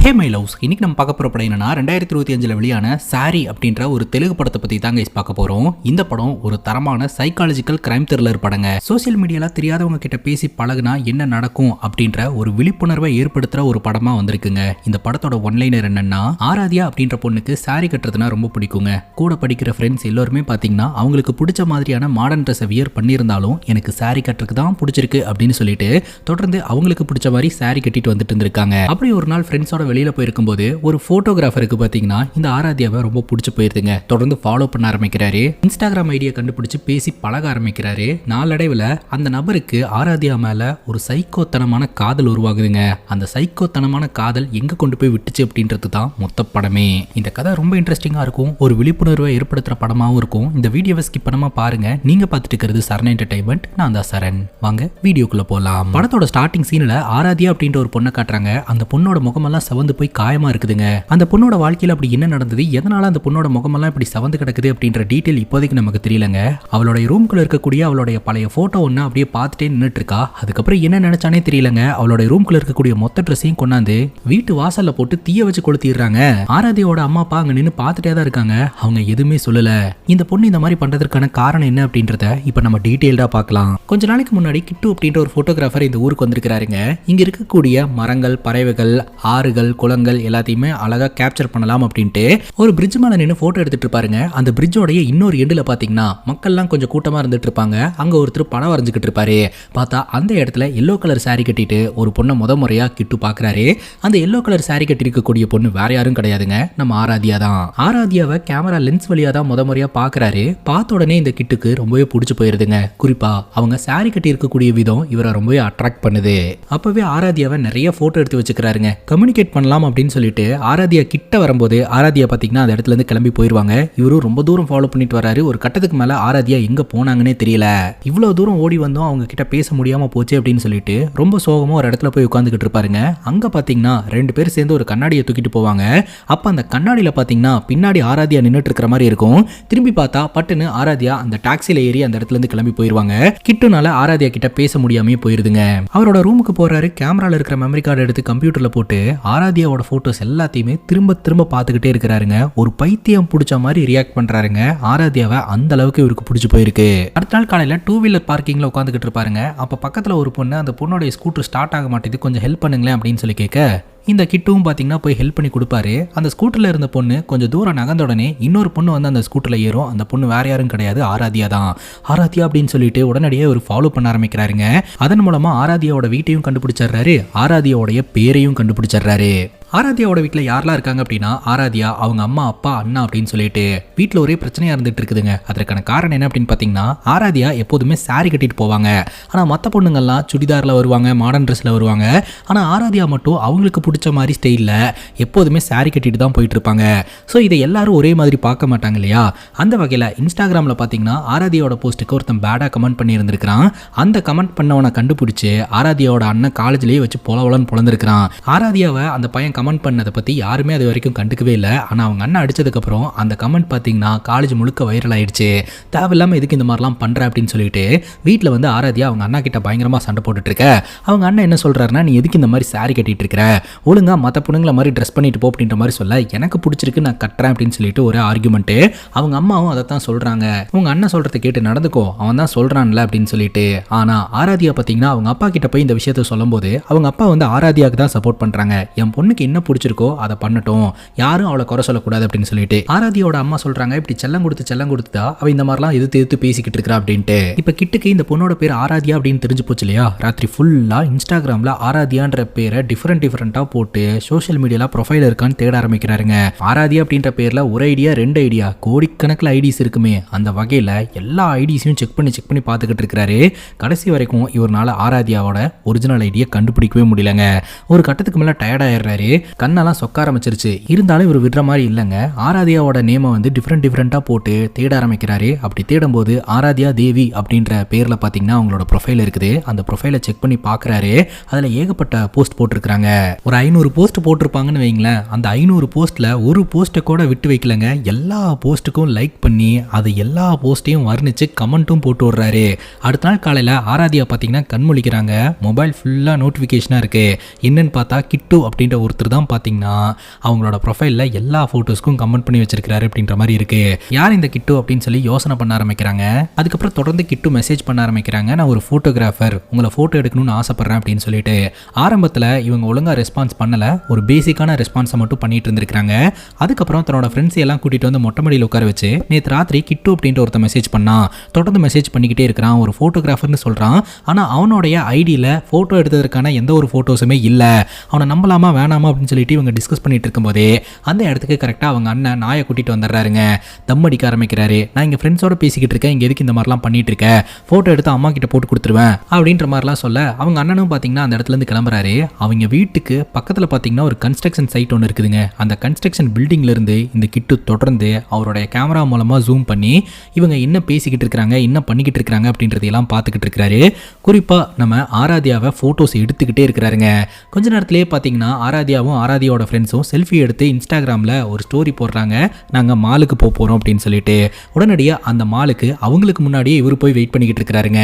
Hey my loves, இன்னைக்கு நம்ம பார்க்க போகிற படம் என்னன்னா 2025 வெளியான சாரி அப்படின்ற ஒரு தெலுங்கு படத்தை பற்றி தாங்க பார்க்க போகிறோம். இந்த படம் ஒரு தரமான சைக்காலஜிக்கல் கிரைம் த்ரில்லர் படங்க. சோசியல் மீடியாவில் தெரியாதவங்க கிட்ட பேசி பழகுனா என்ன நடக்கும் அப்படின்ற ஒரு விழிப்புணர்வை ஏற்படுத்துகிற ஒரு படமாக வந்திருக்குங்க. இந்த படத்தோட ஒன்லைனர் என்னன்னா, ஆராத்யா அப்படின்ற பொண்ணுக்கு சாரி கட்டுறதுனா ரொம்ப பிடிக்குங்க. கூட படிக்கிற ஃப்ரெண்ட்ஸ் எல்லாருமே பார்த்தீங்கன்னா அவங்களுக்கு பிடிச்ச மாதிரியான மாடர்ன் ட்ரெஸ்ஸை வியர் பண்ணியிருந்தாலும் எனக்கு சாரி கட்டுறதுக்கு தான் பிடிச்சிருக்கு அப்படின்னு சொல்லிட்டு தொடர்ந்து அவங்களுக்கு பிடிச்ச மாதிரி சாரி கட்டிட்டு வந்துட்டு இருந்திருக்காங்க. அப்படி ஒரு நாள் ஃப்ரெண்ட்ஸோட வெளியில போயிருக்கும்போது ஒரு போட்டோகிராஃபருக்கு பாத்தீங்கன்னா இந்த ஆராத்யாவை ரொம்ப பிடிச்சு போயிருதுங்க. தொடர்ந்து ஃபாலோ பண்ண ஆரம்பிக்கிறாரு. இன்ஸ்டாகிராம் ஐடியை கண்டுபிடிச்சு பேசி பழக ஆரம்பிக்கிறாரு. நாளடைவில் அந்த நபருக்கு ஆராத்யா மேல ஒரு சைக்கோத்தனமான காதல் உருவாகுதுங்க. அந்த சைக்கோத்தனமான காதல் எங்க கொண்டு போய் விட்டுச்சு அப்படின்றது தான் மொத்த படமே. இந்த கதை ரொம்ப இன்ட்ரெஸ்டிங்கா இருக்கும். ஒரு விழிப்புணர்வை ஏற்படுத்துற படமாவும் இருக்கும். இந்த வீடியோவை ஸ்கிப் பண்ணாம பாருங்க. நீங்க பார்த்துட்டு இருக்கிறது சரண் என்டர்டைன்மெண்ட். நான் தான் சரண். வாங்க வீடியோக்குள்ள போலாம். படத்தோட ஸ்டார்டிங் சீன்ல ஆராத்யா அப்படின்ற ஒரு பொண்ணை காட்டுறாங்க. அந்த பொண்ணோட முகமெல்லாம் சவந்து போய் காயமா இருக்குதுங்க. அந்த பொண்ணோட வாழ்க்கையில அப்படி என்ன நடந்தது, எதனால அந்த பொண்ணோட முகமெல்லாம் இப்படி சவந்து கிடக்குது அப்படின்ற டீடைல் இப்போதைக்கு நமக்கு தெரியலங்க. அவளுடைய ரூம்குள்ள இருக்கக்கூடிய அவளுடைய பழைய போட்டோ ஒண்ணு அப்படியே பார்த்துட்டே நின்னுட்டு இருக்கா. அதுக்கப்புறம் என்ன நினைச்சானே தெரியலங்க. அவளுடைய ரூம்குள்ள இருக்கக்கூடிய மொத்த ட்ரெஸ்ஸையும் கொண்டாந்து வீட்டு வாசல்ல போட்டு தீய வச்சு கொளுத்திடுறாங்க. ஆராத்யாவோட அம்மா அப்பா அங்க நின்று பார்த்துட்டே தான் இருக்காங்க. அவங்க எதுவுமே சொல்லல. இந்த பொண்ணு இந்த மாதிரி பண்றதுக்கான காரணம் என்ன அப்படின்றத இப்ப நம்ம டீடைல்டா பார்க்கலாம். கொஞ்ச நாளைக்கு முன்னாடி கிட்டு அப்படின்ற ஒரு போட்டோகிராஃபர் இந்த ஊருக்கு வந்திருக்காருங்க. இங்க இருக்கக்கூடிய மரங்கள், பறவைகள், ஆறுகள், குளங்கள் எல்லாத்தையுமே அழகா கேப்சர் பண்ணலாம் அப்படின்ட்டு ஒரு பிரிட்ஜ் மேல நின்று போட்டோ எடுத்துட்டு இருப்பாருங்க. அந்த பிரிட்ஜோடைய இன்னொரு எண்டுல பாத்தீங்கன்னா மக்கள்லாம் கொஞ்சம் கூட்டமா இருந்துட்டு இருப்பாங்க. அங்க ஒருத்தர் படம் வரைஞ்சுக்கிட்டு இருப்பாரு. பார்த்தா அந்த இடத்துல எல்லோ கலர் சாரி கட்டிட்டு ஒரு பொண்ணை முறையா கிட்டு பாக்குறாரு. அந்த எல்லோ கலர் சாரி கட்டி இருக்கக்கூடிய பொண்ணு வேற யாரும் கிடையாதுங்க, நம்ம ஆராத்யா தான். ஆராத்யாவை கேமரா லென்ஸ் வழியா தான் முறையா பாக்குறாரு. பார்த்த உடனே இந்த கிட்டுக்கு ரொம்பவே பிடிச்சு போயிருதுங்க. குறிப்பா அவங்க சாரி கட்டி இருக்கக்கூடிய விதம் இவரை ரொம்பவே அட்ராக்ட் பண்ணுது. அப்பவே ஆராத்யாவை நிறைய போட்டோ எடுத்து வச்சுக்கிறாருங்க. கம்யூனிகேட் பண்ணலாம் அப்படின்னு சொல்லிட்டு ஆராத்யா கிட்ட வரும்போது ஆராத்யா பாத்தீங்கன்னா அந்த இடத்துல இருந்து கிளம்பி போயிருவாங்க. இவரும் ரொம்ப தூரம் ஃபாலோ பண்ணிட்டு வராரு. ஒரு கட்டத்துக்கு மேல ஆராத்யா எங்க போனாங்கன்னே தெரியல. இவ்வளவு தூரம் ஓடி வந்தோம், அவங்க கிட்ட பேச முடியாம போச்சு அப்படின்னு சொல்லிட்டு ரொம்ப சோகமா ஒரு இடத்துல போய் உட்காந்துக்கிட்டு இருப்பாருங்க. அங்க பாத்தீங்கன்னா ரெண்டு பேர் சேர்ந்து ஒரு கண்ணாடியை தூக்கிட்டு போவாங்க. அப்ப அந்த கண்ணாடியில பாத்தீங்கன்னா பின்னாடி ஆராத்யா நின்னுட்டு இருக்கிற மாதிரி இருக்கும். திரும்பி பார்த்தா பட்டுன்னு ஆராத்யா அந்த டாக்ஸில ஏறி அந்த இடத்துல இருந்து கிளம்பி போயிருவாங்க. கிட்டுனால ஆராத்யா கிட்ட பேச முடியாம போயிருதுங்க. அவரோட ரூமுக்கு போறாரு. கேமரால இருக்கிற மெமரி கார்டு எடுத்து கம்ப்யூட்டர்ல போட்டு ஆராத்யாவோட போட்டோஸ் எல்லாத்தையுமே திரும்ப திரும்ப பார்த்துக்கிட்டே இருக்கிறாருங்க. ஒரு பைத்தியம் பிடிச்ச மாதிரி ரியாக்ட் பண்றாருங்க. ஆராத்யாவை அந்த அளவுக்கு இவருக்கு பிடிச்சு போயிருக்கு. அடுத்த நாள் காலையில 2 வீலர் பார்க்கிங்ல உட்காந்துக்கிட்டு இருப்பாருங்க. அப்ப பக்கத்துல ஒரு பொண்ணு அந்த பொண்ணோட ஸ்கூட்டர் ஸ்டார்ட் ஆக மாட்டேது, கொஞ்சம் ஹெல்ப் பண்ணுங்களேன் அப்படின்னு சொல்லி கேட்க இந்த கிட்டும் பாத்தீங்கன்னா போய் ஹெல்ப் பண்ணி கொடுப்பாரு. அந்த ஸ்கூட்டர்ல இருந்த பொண்ணு கொஞ்சம் தூரம் நகர்ந்த உடனே இன்னொரு பொண்ணு வந்து அந்த ஸ்கூட்டர்ல ஏறும். அந்த பொண்ணு வேற யாரும் கிடையாது, ஆராத்யா தான். ஆராத்யா அப்படின்னு சொல்லிட்டு உடனடியே ஒரு ஃபாலோ பண்ண ஆரம்பிக்கிறாருங்க. அதன் மூலமா ஆராத்யாவோட வீட்டையும் கண்டுபிடிச்சிடுறாரு. ஆராத்யாவோடைய பேரையும் கண்டுபிடிச்சிடுறாரு. ஆராத்யாவோட வீட்டில் யாரெல்லாம் இருக்காங்க அப்படின்னா ஆராத்யா, அவங்க அம்மா, அப்பா, அண்ணா அப்படின்னு சொல்லிட்டு வீட்டில் ஒரே பிரச்சனையா இருந்துட்டு இருக்குதுங்க. அதற்கான காரணம் என்ன அப்படின்னு பார்த்தீங்கன்னா, ஆராத்யா எப்போதுமே சாரி கட்டிட்டு போவாங்க. ஆனால் மற்ற பொண்ணுங்கள்லாம் சுடிதாரில் வருவாங்க, மாடர்ன் ட்ரெஸ்ல வருவாங்க. ஆனால் ஆராத்யா மட்டும் அவங்களுக்கு பிடிச்ச மாதிரி ஸ்டைலில் எப்போதுமே சாரி கட்டிட்டு தான் போயிட்டு இருப்பாங்க. ஸோ இதை எல்லாரும் ஒரே மாதிரி பார்க்க மாட்டாங்க இல்லையா? அந்த வகையில் இன்ஸ்டாகிராமில் பார்த்தீங்கன்னா ஆராத்யாவோட போஸ்ட்டுக்கு ஒருத்தன் பேடாக கமெண்ட் பண்ணி இருந்திருக்கிறான். அந்த கமெண்ட் பண்ணவனை கண்டுபிடிச்சு ஆராத்யாவோட அண்ணன் காலேஜ்லேயே வச்சு பொலவலன்னு பொழந்திருக்கிறான். ஆராத்யாவை அந்த பையன் கமெண்ட் பண்ணதை பத்தி யாருமே அது வரைக்கும் கண்டுக்கவே இல்லை. ஆனா அவங்க அண்ணன் அடிச்சதுக்கு அப்புறம் அந்த கமெண்ட் பாத்தீங்கன்னா காலேஜ் முழுக்க வைரல் ஆயிடுச்சு. தேவையில்லாம எதுக்கு இந்த மாதிரிலாம் பண்ற அப்படின்னு சொல்லிட்டு வீட்டில் வந்து ஆராத்யா அவங்க அண்ணா கிட்ட பயங்கரமா சண்டை போட்டுட்டு இருக்க. அவங்க அண்ணன் என்ன சொல்றாருன்னா, நீ எதுக்கு இந்த மாதிரி சாரி கட்டிட்டு இருக்கிற, ஒழுங்கா மற்ற பொண்ணுங்களை மாதிரி ட்ரெஸ் பண்ணிட்டு போ அப்படின்ற மாதிரி சொல்ல, எனக்கு பிடிச்சிருக்கு நான் கட்டுறேன் அப்படின்னு சொல்லிட்டு ஒரு ஆர்குமெண்ட். அவங்க அம்மாவும் அதை தான் சொல்றாங்க. உங்க அண்ணன் சொல்றதை கேட்டு நடந்துக்கோ, அவன் தான் சொல்றான்ல அப்படின்னு சொல்லிட்டு. ஆனா ஆராத்யா பாத்தீங்கன்னா அவங்க அப்பா கிட்ட போய் இந்த விஷயத்த சொல்லும் போது அவங்க அப்பா வந்து ஆராத்யாவுக்கு தான் சப்போர்ட் பண்றாங்க. என் பொண்ணுக்கு என்ன பிடிச்சிருக்கோ அதை பண்ணட்டும், யாரும் அவளை குறை சொல்லக்கூடாது அப்படின்னு சொல்லிட்டு. ஆராத்யாவோட அம்மா சொல்றாங்க, இப்படி செல்லம் கொடுத்துதா அவ இந்த மாதிரிலாம் எதிர்த்து பேசிக்கிட்டு இருக்கா அப்படின்ட்டு. இப்ப கிட்டுக்கு இந்த பொண்ணோட பேர் ஆராத்யா அப்படின்னு தெரிஞ்சு போச்சு இல்லையா? ராத்திரி ஃபுல்லா இன்ஸ்டாகிராம்ல ஆராத்யான்ற பேரை டிஃபரெண்டா போட்டு சோஷியல் மீடியால ப்ரொஃபைல் இருக்கான்னு தேட ஆரம்பிக்கிறாருங்க. ஆராத்யா அப்படின்ற பேர்ல ஒரு ஐடியா 2 ஐடியா கோடிக்கணக்கில் ஐடிஸ் இருக்குமே. அந்த வகையில எல்லா ஐடிஸையும் செக் பண்ணி பார்த்துக்கிட்டு இருக்கிறாரு. கடைசி வரைக்கும் இவரால் ஆராத்யாவோட ஒரிஜினல் ஐடியா கண்டுபிடிக்கவே முடியலங்க. ஒரு கட்டத்துக்கு மேல டயர்ட் ஆயிடுறாரு. கண்ணெல்லாம் சொக்க ஆரம்பிச்சிருச்சு. இருந்தாலும் இவர் விடுற மாதிரி இல்லைங்க. ஆராத்யாவோட நேமை வந்து டிஃப்ரெண்டா போட்டு தேட ஆரம்பிக்கிறாரு. அப்படி தேடும் போது ஆராத்யா தேவி அப்படின்ற பேர்ல பாத்தீங்கன்னா அவங்களோட ப்ரொஃபைல் இருக்குது. அந்த ப்ரொஃபைலை செக் பண்ணி பாக்குறாரு. அதுல ஏகப்பட்ட போஸ்ட் போட்டிருக்காங்க. ஒரு 500 போஸ்ட் போட்டிருப்பாங்கன்னு வைங்களேன். அந்த 500 போஸ்ட்ல ஒரு போஸ்ட்டை கூட விட்டு வைக்கலங்க. எல்லா போஸ்ட்டுக்கும் லைக் பண்ணி அது எல்லா போஸ்ட்டையும் வர்ணிச்சு கமெண்ட்டும் போட்டு விடுறாரு. அடுத்த நாள் காலையில் ஆராதியா பார்த்தீங்கன்னா கண்மொழிக்கிறாங்க. மொபைல் ஃபுல்லாக நோட்டிஃபிகேஷனாக இருக்கு. என்னன்னு பார்த்தா கிட்டு அப்படின்ற ஒருத்தர் தான் பார்த்தீங்கன்னா அவங்களோட ப்ரொஃபைலில் எல்லா ஃபோட்டோஸ்க்கும் கமெண்ட் பண்ணி வச்சிருக்காரு அப்படின்ற மாதிரி இருக்கு. யார் இந்த கிட்டு அப்படின்னு சொல்லி யோசனை பண்ண ஆரம்பிக்கிறாங்க. அதுக்கப்புறம் தொடர்ந்து கிட்டு மெசேஜ் பண்ண ஆரம்பிக்கிறாங்க. நான் ஒரு ஃபோட்டோகிராஃபர், உங்களை ஃபோட்டோ எடுக்கணும்னு ஆசைப்படுறேன் அப்படின்னு சொல்லிட்டு. ஆரம்பத்தில் இவங்க ஒழுங்காக ரெஸ்பான்ஸ் பண்ணல, ஒரு பேசிக்கான ரெஸ்பான்ஸை மட்டும் பண்ணிட்டு இருந்திருக்காங்க. அதுக்கப்புறம் தன்னோட ஃப்ரெண்ட்ஸ் எல்லாம் கூட்டிட்டு வந்து மொட்டை மாடியில் உட்கார வச்சு நேற்று ராத்திரி கிட்டு அப்படின்ற ஒருத்த மெசேஜ் பண்ணான். தொடர்ந்து மெசேஜ் பண்ணிக்கிட்டே இருக்கிறான். ஒரு ஃபோட்டோகிராஃபர்னு சொல்றான். ஆனால் அவனுடைய ஐடியில் ஃபோட்டோ எடுத்ததற்கான எந்த ஒரு ஃபோட்டோஸுமே இல்லை. அவனை நம்பலாமா வேணாமா அப்படின்னு சொல்லிட்டு இவங்க டிஸ்கஸ் பண்ணிட்டு இருக்கும்போதே அந்த இடத்துக்கு கரெக்டாக அவங்க அண்ணன் நாயை கூட்டிட்டு வந்துடுறாருங்க. தம் அடிக்க ஆரம்பிக்கிறாரு. நான் இங்கே ஃப்ரெண்ட்ஸோட பேசிக்கிட்டு இருக்கேன், இங்கே எதுக்கு இந்த மாதிரிலாம் பண்ணிட்டு இருக்கேன், ஃபோட்டோ எடுத்து அம்மா கிட்ட போட்டு கொடுத்துருவேன் அப்படின்ற மாதிரிலாம் சொல்ல அவங்க அண்ணனும் பார்த்தீங்கன்னா அந்த இடத்துல இருந்து கிளம்புறாரு. அவங்க வீட்டுக்கு பக்கத்தில் பார்த்தீங்கன்னா ஒரு கன்ஸ்ட்ரக்ஷன் சைட் ஒன்று இருக்குதுங்க. அந்த கன்ஸ்ட்ரக்ஷன் பில்டிங்ல இருந்து இந்த கிட்டு தொடர்ந்து அவருடைய கேமரா மூலமாக ஜூம் பண்ணி இவங்க என்ன பேசிக்கிட்டு இருக்கிறாங்க, என்ன பண்ணிக்கிட்டு இருக்கிறாங்க அப்படின்றதையெல்லாம் பார்த்துக்கிட்டு இருக்கிறாரு. குறிப்பாக நம்ம ஆராதியாவை ஃபோட்டோஸ் எடுத்துக்கிட்டே இருக்கிறாருங்க. கொஞ்ச நேரத்திலே பார்த்தீங்கன்னா ஆராதியாவும் ஆராதியாவோட ஃப்ரெண்ட்ஸும் செல்ஃபி எடுத்து இன்ஸ்டாகிராமில் ஒரு ஸ்டோரி போடுறாங்க. நாங்கள் மாலுக்கு போகிறோம் அப்படின்னு சொல்லிட்டு. உடனடியாக அந்த மாலுக்கு அவங்களுக்கு முன்னாடியே இவர் போய் வெயிட் பண்ணிக்கிட்டு இருக்கிறாருங்க.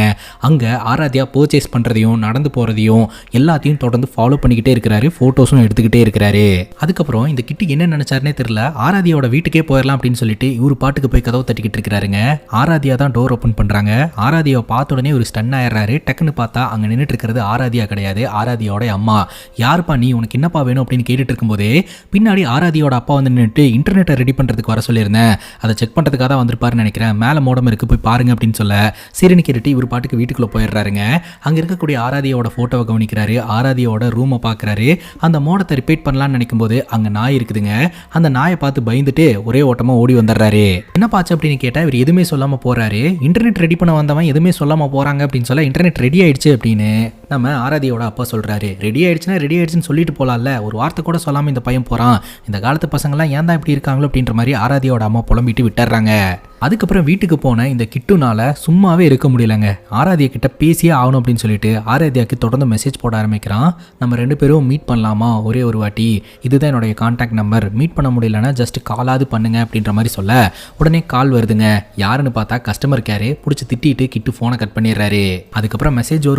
அங்கே ஆராதியா பர்ச்சேஸ் பண்ணுறதையும் நடந்து போகிறதையும் எல்லாத்தையும் தொடர்ந்து ஃபாலோ பண்ணிக்கிட்டே இருக்கிறாரு. ஃபோட்டோஸும் எடுத்துக்கிட்டே இருக்கிறாரு. அதுக்கப்புறம் இந்த கிட்டு என்ன நினைச்சாருனே தெரியல. ஆராதியாவோட வீட்டுக்கே போயிடலாம் அப்படின்னு சொல்லிட்டு இவர் பாட்டுக்கு போய் கதவை தட்டிக்கிட்டு இருக்கிறாருங்க. ஆராதியா தான் டோர் ஓப்பன் பண்ணுறாங்க. ஆராதியாவை பார்த்த உடனே ஒரு ஸ்டன் ஆயிடுறாரு. டக்குன்னு பார்த்தா அங்கே நின்றுட்டு இருக்கிறது ஆராதியா கிடையாது, ஆராதியாவோட அம்மா. யாருப்பா நீ, உனக்கு என்னப்பா வேணும் அப்படின்னு கேட்டுட்டு இருக்கும்போதே பின்னாடி ஆராதியோட அப்பா வந்து நின்றுட்டு இன்டர்நெட்டை ரெடி பண்ணுறதுக்கு வர சொல்லியிருந்தேன், அதை செக் பண்ணுறதுக்காக தான் வந்திருப்பாருன்னு நினைக்கிறேன், மேலே மோடம் இருக்கு போய் பாருங்க அப்படின்னு சொல்ல சரின்னு கேட்டுட்டு இவர் பாட்டுக்கு வீட்டுக்குள்ளே போயிடுறாருங்க. அங்கே இருக்கக்கூடிய ஆராதியோட ஃபோட்டோவை கவனிக்கிறாரு. ஆராதியோட ரூமை பார்க்குறாரு. அந்த மோடத்தை ரிப்பீட் பண்ணலான்னு நினைக்கும் போது அங்கே நாய் இருக்குதுங்க. அந்த நாயை பார்த்து பயந்துட்டு ஒரே ஓட்டமாக ஓடி வந்துடுறாரு. என்ன பாச்சு அப்படின்னு கேட்டால் இவர் எதுவுமே சொல்லாமல் போகிறாரு. இன்டர்நெட் ரெடி பண்ண வந்தவன் எதுவுமே சொல்லாமல் போகிறாங்க அப்படின்னு சொல்ல இன்டர்நெட் ரெடி ஆயிடுச்சு அப்படின்னு நம்ம ஆராதியோட அப்பா சொல்கிறாரு. ரெடி ஆயிடுச்சுன்னா ரெடி ஆயிடுச்சுன்னு சொல்லிட்டு போகலாம்ல, ஒரு வார்த்தை கூட சொல்லாமல் இந்த பையன் போகிறான், இந்த காலத்து பசங்கள்லாம் ஏன் தான் இப்படி இருக்காங்களோ அப்படின்ற மாதிரி ஆராதியோட அம்மா புலம்பிட்டு விட்டுறாங்க. அதுக்கப்புறம் வீட்டுக்கு போன இந்த கிட்டுனால சும்மாவே இருக்க முடியலங்க. ஆராதியா கிட்ட பேசியே ஆகணும் அப்படின்னு சொல்லிட்டு ஆராதியாவுக்கு தொடர்ந்து மெசேஜ் போட ஆரம்பிக்கிறான். நம்ம 2 பேரும் மீட் பண்ணலாமா ஒரே ஒரு வாட்டி, இதுதான் என்னுடைய கான்டாக்ட் நம்பர், மீட் பண்ண முடியலன்னா ஜஸ்ட் காலாவது பண்ணுங்க அப்படின்ற மாதிரி சொல்ல உடனே கால் வருதுங்க. யாருன்னு பார்த்தா கஸ்டமர் கேரு. பிடிச்சி திட்டிட்டு கிட்டு ஃபோனை கட் பண்ணிடுறாரு. அதுக்கப்புறம் மெசேஜ்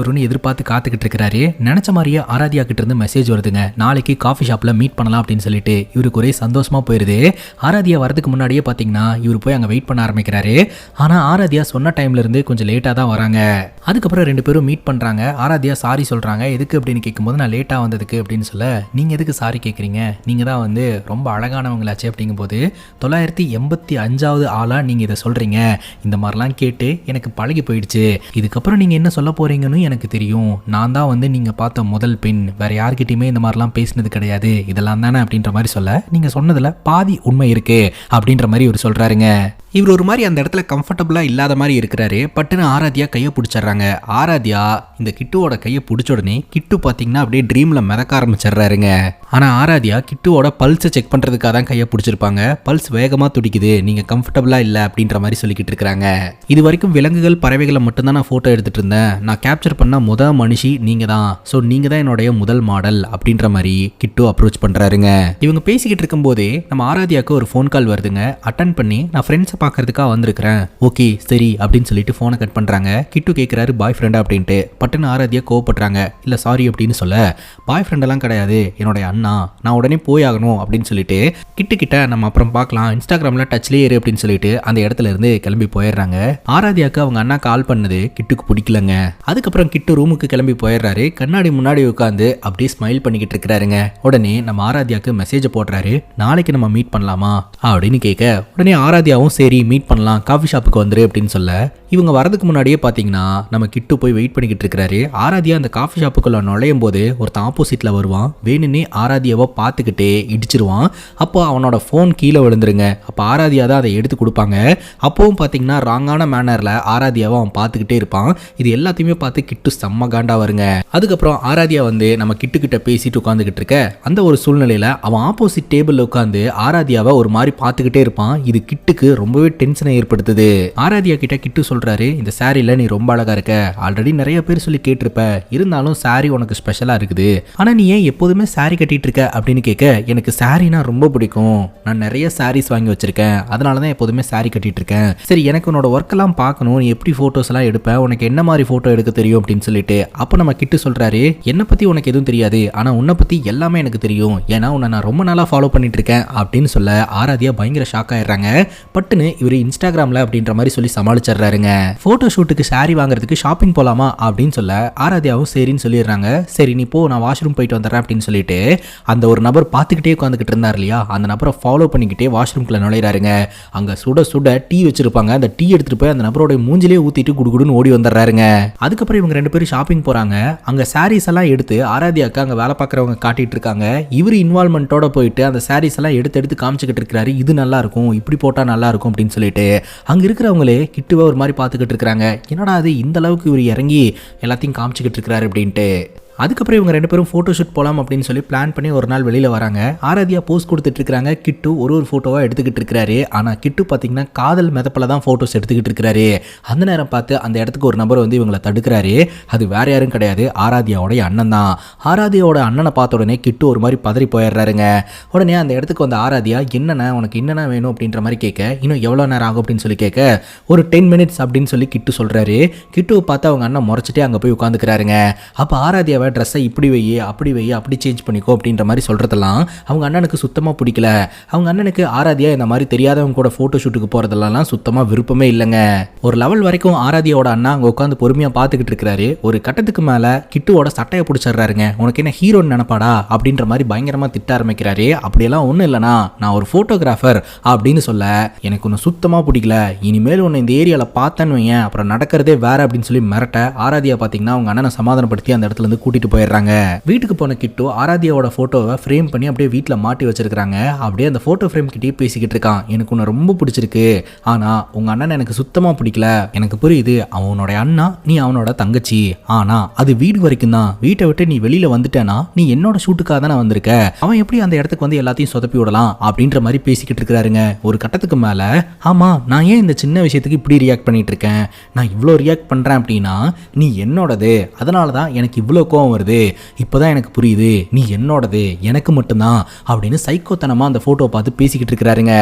வரும்னு எதிர்பார்த்து காத்துக்கிட்டு இருக்கிறாரு. நினைச்ச மாதிரியே ஆராதியா கிட்ட இருந்து மெசேஜ் வருதுங்க. நாளைக்கு காஃபி ஷாப்ல மீட் பண்ணலாம் அப்படின்னு சொல்லிட்டு இவருக்கு ஒரே சந்தோஷமா போயிருது. ஆராதியா வரதுக்கு முன்னாடியே பார்த்தீங்கன்னா இவர் போய் அங்கே வெயிட் பண்ண ஆரம்பிக்கிறாரு. ஆனால் ஆராதியா சொன்ன டைம்ல இருந்து கொஞ்சம் லேட்டாக தான் வராங்க. அதுக்கப்புறம் 2 பேரும் மீட் பண்ணுறாங்க. ஆராதியா சாரி சொல்கிறாங்க. எதுக்கு அப்படின்னு கேட்கும்போது நான் லேட்டாக வந்ததுக்கு அப்படின்னு சொல்ல நீங்கள் எதுக்கு சாரி கேட்குறீங்க, நீங்கள் தான் வந்து ரொம்ப அழகானவங்களாச்சு அப்படிங்கும்போது 985வது ஆளாக நீங்கள் இதை சொல்கிறீங்க, இந்த மாதிரிலாம் கேட்டு எனக்கு பழகி போயிடுச்சு, இதுக்கப்புறம் நீங்கள் என்ன சொல்ல போகிறீங்கன்னு எனக்கு தெரியும், நான் தான் வந்து நீங்கள் பார்த்த முதல் பெண், வேறு யார்கிட்டையுமே இந்த மாதிரிலாம் பேசினது கிடையாது, இதெல்லாம் தானே அப்படின்ற மாதிரி சொல்ல நீங்கள் சொன்னதில் பாதி உண்மை இருக்குது அப்படின்ற மாதிரி இவர் சொல்கிறாருங்க. இவர் ஒரு மாதிரி அந்த இடத்துல கம்ஃபர்டபுளாக இல்லாத மாதிரி இருக்கிறாரு. பட்டுன்னு ஆராதியா கையை பிடிச்சிட்றாங்க. ஆராதியா இந்த கிட்டுவோட கையை பிடிச்ச உடனே கிட்டு பார்த்தீங்கன்னா அப்படியே ட்ரீமில் மிதக்க ஆரம்பிச்சிடுறாருங்க. ஆனால் ஆராதியா கிட்டுவோட பல்ஸை செக் பண்ணுறதுக்காக தான் கையை பிடிச்சிருப்பாங்க. பல்ஸ் வேகமாக துடிக்குது, நீங்கள் கம்ஃபர்டபுளாக இல்லை அப்படின்ற மாதிரி சொல்லிக்கிட்டு இருக்கிறாங்க. இது வரைக்கும் விலங்குகள் பறவைகளை மட்டும்தான் நான் ஃபோட்டோ எடுத்துகிட்டு இருந்தேன், நான் கேப்சர் பண்ண முதல் மனுஷி நீங்கள் தான், ஸோ நீங்கள் தான் என்னுடைய முதல் மாடல் அப்படின்ற மாதிரி கிட்டு அப்ரோச் பண்ணுறாருங்க. இவங்க பேசிக்கிட்டு இருக்கும்போதே நம்ம ஆராதியாவுக்கு ஒரு ஃபோன் கால் வருதுங்க. அட்டன் பண்ணி நான் ஃப்ரெண்ட்ஸை பார்க்கறதுக்காக வந்திருக்கிறேன், ஓகே சரி அப்படின்னு சொல்லிட்டு ஃபோனை கட் பண்ணுறாங்க. கிட்டு கேட்குறாரு பாய் ஃப்ரெண்டா அப்படின்ட்டு. பட்டுன்னு ஆராதியா கோவப்படுறாங்க. இல்லை சாரி அப்படின்னு சொல்ல பாய் ஃப்ரெண்டெல்லாம் கிடையாது, என்னுடைய அண்ணா, நான் உடனே போய் ஆகணும் அப்படின்னு சொல்லிட்டு கிட்ட நம்ம அப்புறம் பார்க்கலாம், இன்ஸ்டாகிராமில் டச்லேயே இரு அப்படின்னு சொல்லிட்டு அந்த இடத்துல இருந்து கிளம்பி போயிடுறாங்க. ஆராதியாவுக்கு அவங்க அண்ணா கால் பண்ணது கிட்டுக்கு பிடிக்கலங்க. அதுக்கப்புறம் கிட்டு ரூமுக்கு கிளம்பி போயிடுறாரு. கண்ணாடி முன்னாடி உட்காந்து அப்படியே ஸ்மைல் பண்ணிக்கிட்டு இருக்கிறாருங்க. உடனே நம்ம ஆராதியாவுக்கு மெசேஜ் போடுறாரு, நாளைக்கு நம்ம மீட் பண்ணலாமா அப்படின்னு கேட்க உடனே ஆராதியாவும் சரி மீட் பண்ணலாம், காஃபி ஷாப்புக்கு வந்துரு அப்படின்னு சொல்ல இவங்க வரதுக்கு முன்னாடியே பார்த்தீங்கன்னா நம்ம கிட்டு போய் வெயிட் பண்ணிக்கிட்டு இருக்கிறாரு. ஆராதியா அந்த காஃபி ஷாப்புக்குள்ள நுழையும் போது ஒருத்தன் ஆப்போசிட்ல வருவான். வேணுன்னே ஆராதியா ஆராதியாவை பார்த்துக்கிட்டே இடிச்சிருவான். அப்போ அவனோட ஃபோன் கீழே விழுந்துருங்க. அப்போ ஆராதியா தான் அதை எடுத்து கொடுப்பாங்க. அப்போவும் பார்த்தீங்கன்னா ராங்கான மேனரில் ஆராதியாவை அவன் பார்த்துக்கிட்டே இருப்பான். இது எல்லாத்தையுமே பார்த்து கிட்டு செம்ம காண்டா வருங்க. அதுக்கப்புறம் ஆராதியா வந்து நம்ம கிட்ட பேசிட்டு உட்காந்துக்கிட்டு இருக்க அந்த ஒரு சூழ்நிலையில் அவன் ஆப்போசிட் டேபிளில் உட்காந்து ஆராதியாவை ஒரு மாதிரி பார்த்துக்கிட்டே இருப்பான். இது கிட்டுக்கு ரொம்பவே டென்ஷனை ஏற்படுத்துது. ஆராதியா கிட்ட கிட்டு சொல்றாரு, இந்த சாரியில் நீ ரொம்ப அழகா இருக்க, ஆல்ரெடி நிறைய பேர் சொல்லி கேட்டிருப்ப, இருந்தாலும் சாரி உனக்கு ஸ்பெஷலா இருக்குது, ஆனா நீ ஏன் எப்போதுமே சாரி கட்டிட்டு இருக்க அப்படின்னு கேட்க, எனக்கு சாரினா ரொம்ப பிடிக்கும், நான் நிறைய சாரீஸ் வாங்கி வச்சிருக்கேன், அதனாலதான் எப்போதுமே சாரி கட்டிட்டு இருக்கேன். சரி, எனக்கு உன்னோட ஒர்க் எல்லாம் பார்க்கணும், நீ எப்படி போட்டோஸ் எல்லாம் எடுப்ப, உனக்கு என்ன மாதிரி போட்டோ எடுக்க தெரியும் அப்படின்னு சொல்லிட்டு அப்ப நம்ம கிட்டு சொல்றாரு, என்னை பத்தி உனக்கு எதுவும் தெரியாது, ஆனா உன்னை பத்தி எல்லாமே எனக்கு தெரியும், ஏன்னா உன்னை நான் ரொம்ப நாளா ஃபாலோ பண்ணிட்டு இருக்கேன் அப்படின்னு சொல்ல ஆராதியா பயங்கர ஷாக் ஆயிடுறாங்க. பட்டுன்னு இவர் இன்ஸ்டாகிராம்ல அப்படின்ற மாதிரி சொல்லி சமாளிச்சிடுறாருங்க. போட்டோ ஷூட்டுக்கு சாரி வாங்குறதுக்கு ஷாப்பிங் போலாமா அப்படின்னு சொல்ல ஆராதியாவும் சரின்னு சொல்லிடுறாங்க. சரி நீ போ, நான் வாஷ்ரூம் போயிட்டு வந்துடுறேன் அப்படின்னு சொல்லிட்டு அந்த ஒரு நபர் பார்த்துக்கிட்டே உட்காந்துக்கிட்டு இருந்தார் இல்லையா, அந்த நபரை ஃபாலோ பண்ணிக்கிட்டே வாஷ்ரூம்குள்ள நுழையிறாருங்க. அங்க சுட சுட டீ வச்சிருப்பாங்க. அந்த டீ எடுத்துட்டு போய் அந்த நபரோட மூஞ்சிலே ஊத்திட்டு குடுகுடுன்னு ஓடி வந்துடுறாருங்க. அதுக்கப்புறம் இவங்க ரெண்டு பேரும் ஷாப்பிங் போறாங்க. அங்க சாரீஸ் எல்லாம் எடுத்து ஆராதியாக்கு அங்க வேலை பார்க்குறவங்க காட்டிட்டு இருக்காங்க. இவர் இன்வால்மெண்ட்டோட போயிட்டு அந்த சாரீஸ் எல்லாம் எடுத்து காமிச்சுக்கிட்டு இருக்கிறாரு. இது நல்லா இருக்கும், இப்படி போட்டா நல்லா இருக்கும் அப்படின்னு சொல்லிட்டு அங்க இருக்கிறவங்களே கிட்டுவை ஒரு மாதிரி பார்த்துக்கிட்டு இருக்காங்க. என்னடா அது இந்த அளவுக்கு இவர் இறங்கி எல்லாத்தையும் காமிச்சுக்கிட்டு இருக்கிறாரு அப்படின்ட்டு. அதுக்கப்புறம் இவங்க ரெண்டு பேரும் ஃபோட்டோ ஷூட் போகலாம் அப்படின்னு சொல்லி பிளான் பண்ணி ஒரு நாள் வெளியில் வராங்க. ஆராதியா போஸ்ட் கொடுத்துட்டு இருக்காங்க. கிட்டு ஒரு ஃபோட்டோவாக எடுத்துக்கிட்டு இருக்கிறாரு. ஆனால் கிட்டு பார்த்தீங்கன்னா காதல் மெதப்பில் தான் ஃபோட்டோஸ் எடுத்துக்கிட்டு இருக்கிறாரு. அந்த நேரம் பார்த்து அந்த இடத்துக்கு ஒரு நபர் வந்து இவங்களை தடுக்கிறாரு. அது வேற யாரும் கிடையாது, ஆராதியாவோடைய அண்ணன் தான். ஆராதியாவோட அண்ணனை பார்த்த உடனே கிட்டு ஒரு மாதிரி பதறி போயிடுறாருங்க. உடனே அந்த இடத்துக்கு வந்து ஆராதியா, என்னென்ன உனக்கு என்னென்ன வேணும் அப்படின்ற மாதிரி கேட்க, இன்னும் எவ்வளோ நேரம் ஆகும் அப்படின்னு சொல்லி கேட்க, ஒரு 10 minutes அப்படின்னு சொல்லி கிட்டு சொல்கிறாரு. கிட்டுவை பார்த்து அவங்க அண்ணன் முறைச்சிட்டே அங்கே போய் உட்காந்துக்கிறாருங்க. அப்போ ஆராதியாவை ட்ரெஸ்ஸை இப்படி வை அப்படி சேஞ்ச் பண்ணிக்கோ அப்படின்ற மாதிரி சொல்கிறதெல்லாம் அவங்க அண்ணனுக்கு சுத்தமாக பிடிக்கல. அவங்க அண்ணனுக்கு ஆராதியா இந்த மாதிரி தெரியாதவங்க கூட ஃபோட்டோ ஷூட்டுக்கு போகிறதெல்லாம் சுத்தமாக விருப்பமே இல்லைங்க. ஒரு லெவல் வரைக்கும் ஆராதியாவோட அண்ணா அங்கே உட்காந்து பொறுமையாக பார்த்துக்கிட்டு இருக்கிறாரு. ஒரு கட்டத்துக்கு மேலே கிட்டுவோட சட்டையை பிடிச்சிடுறாருங்க. உனக்கு என்ன ஹீரோன்னு நினைப்பாடா அப்படின்ற மாதிரி பயங்கரமாக திட்ட ஆரம்பிக்கிறாரு. அப்படியெல்லாம் ஒன்றும் இல்லைனா, நான் ஒரு ஃபோட்டோகிராஃபர் அப்படின்னு சொல்ல, எனக்கு ஒன்று சுத்தமாக பிடிக்கல, இனிமேல் ஒன்று இந்த ஏரியாவில் பார்த்தேன்னு வையன் அப்புறம் நடக்கிறதே வேற அப்படின்னு சொல்லி மிரட்ட ஆராதியா பார்த்தீங்கன்னா அவங்க அண்ணனை சமாதானப்படுத்தி அந்த இடத்துல இருந்து கூட்டிட்டு போயிடுறாங்க. வீட்டுக்கு போன கிட்டு ஆராதியாவோட போட்டோவை ஃப்ரேம் பண்ணி அப்படியே வீட்டில் மாட்டி வச்சிருக்காங்க. அப்படியே அந்த போட்டோ ஃப்ரேம் கிட்டே பேசிக்கிட்டு இருக்கான். எனக்கு உன்னை ரொம்ப பிடிச்சிருக்கு, ஆனா உங்க அண்ணன் எனக்கு சுத்தமா பிடிக்கல. எனக்கு புரியுது, அவனோட அண்ணா, நீ அவனோட தங்கச்சி, ஆனா அது வீடு வரைக்கும் தான். வீட்டை விட்டு நீ வெளியில வந்துட்டேனா நீ என்னோட ஷூட்டுக்காக தானே வந்திருக்க, அவன் எப்படி அந்த இடத்துக்கு வந்து எல்லாத்தையும் சொதப்பி விடலாம் அப்படின்ற மாதிரி பேசிக்கிட்டு இருக்கிறாருங்க. ஒரு கட்டத்துக்கு மேல, ஆமா நான் ஏன் இந்த சின்ன விஷயத்துக்கு இப்படி ரியாக்ட் பண்ணிட்டு இருக்கேன், நான் இவ்வளோ ரியாக்ட் பண்றேன் அப்படின்னா நீ என்னோடது, அதனால தான் எனக்கு இவ்வளோ கோவம் வருது, இப்போதான் எனக்கு புரியுது, நீ என்னோடது, எனக்கு மட்டும்தான் அப்படின்னு சைக்கோத்தனமா அந்த போட்டோ பார்த்து பேசிக்கிட்டு இருக்கிறாருங்க.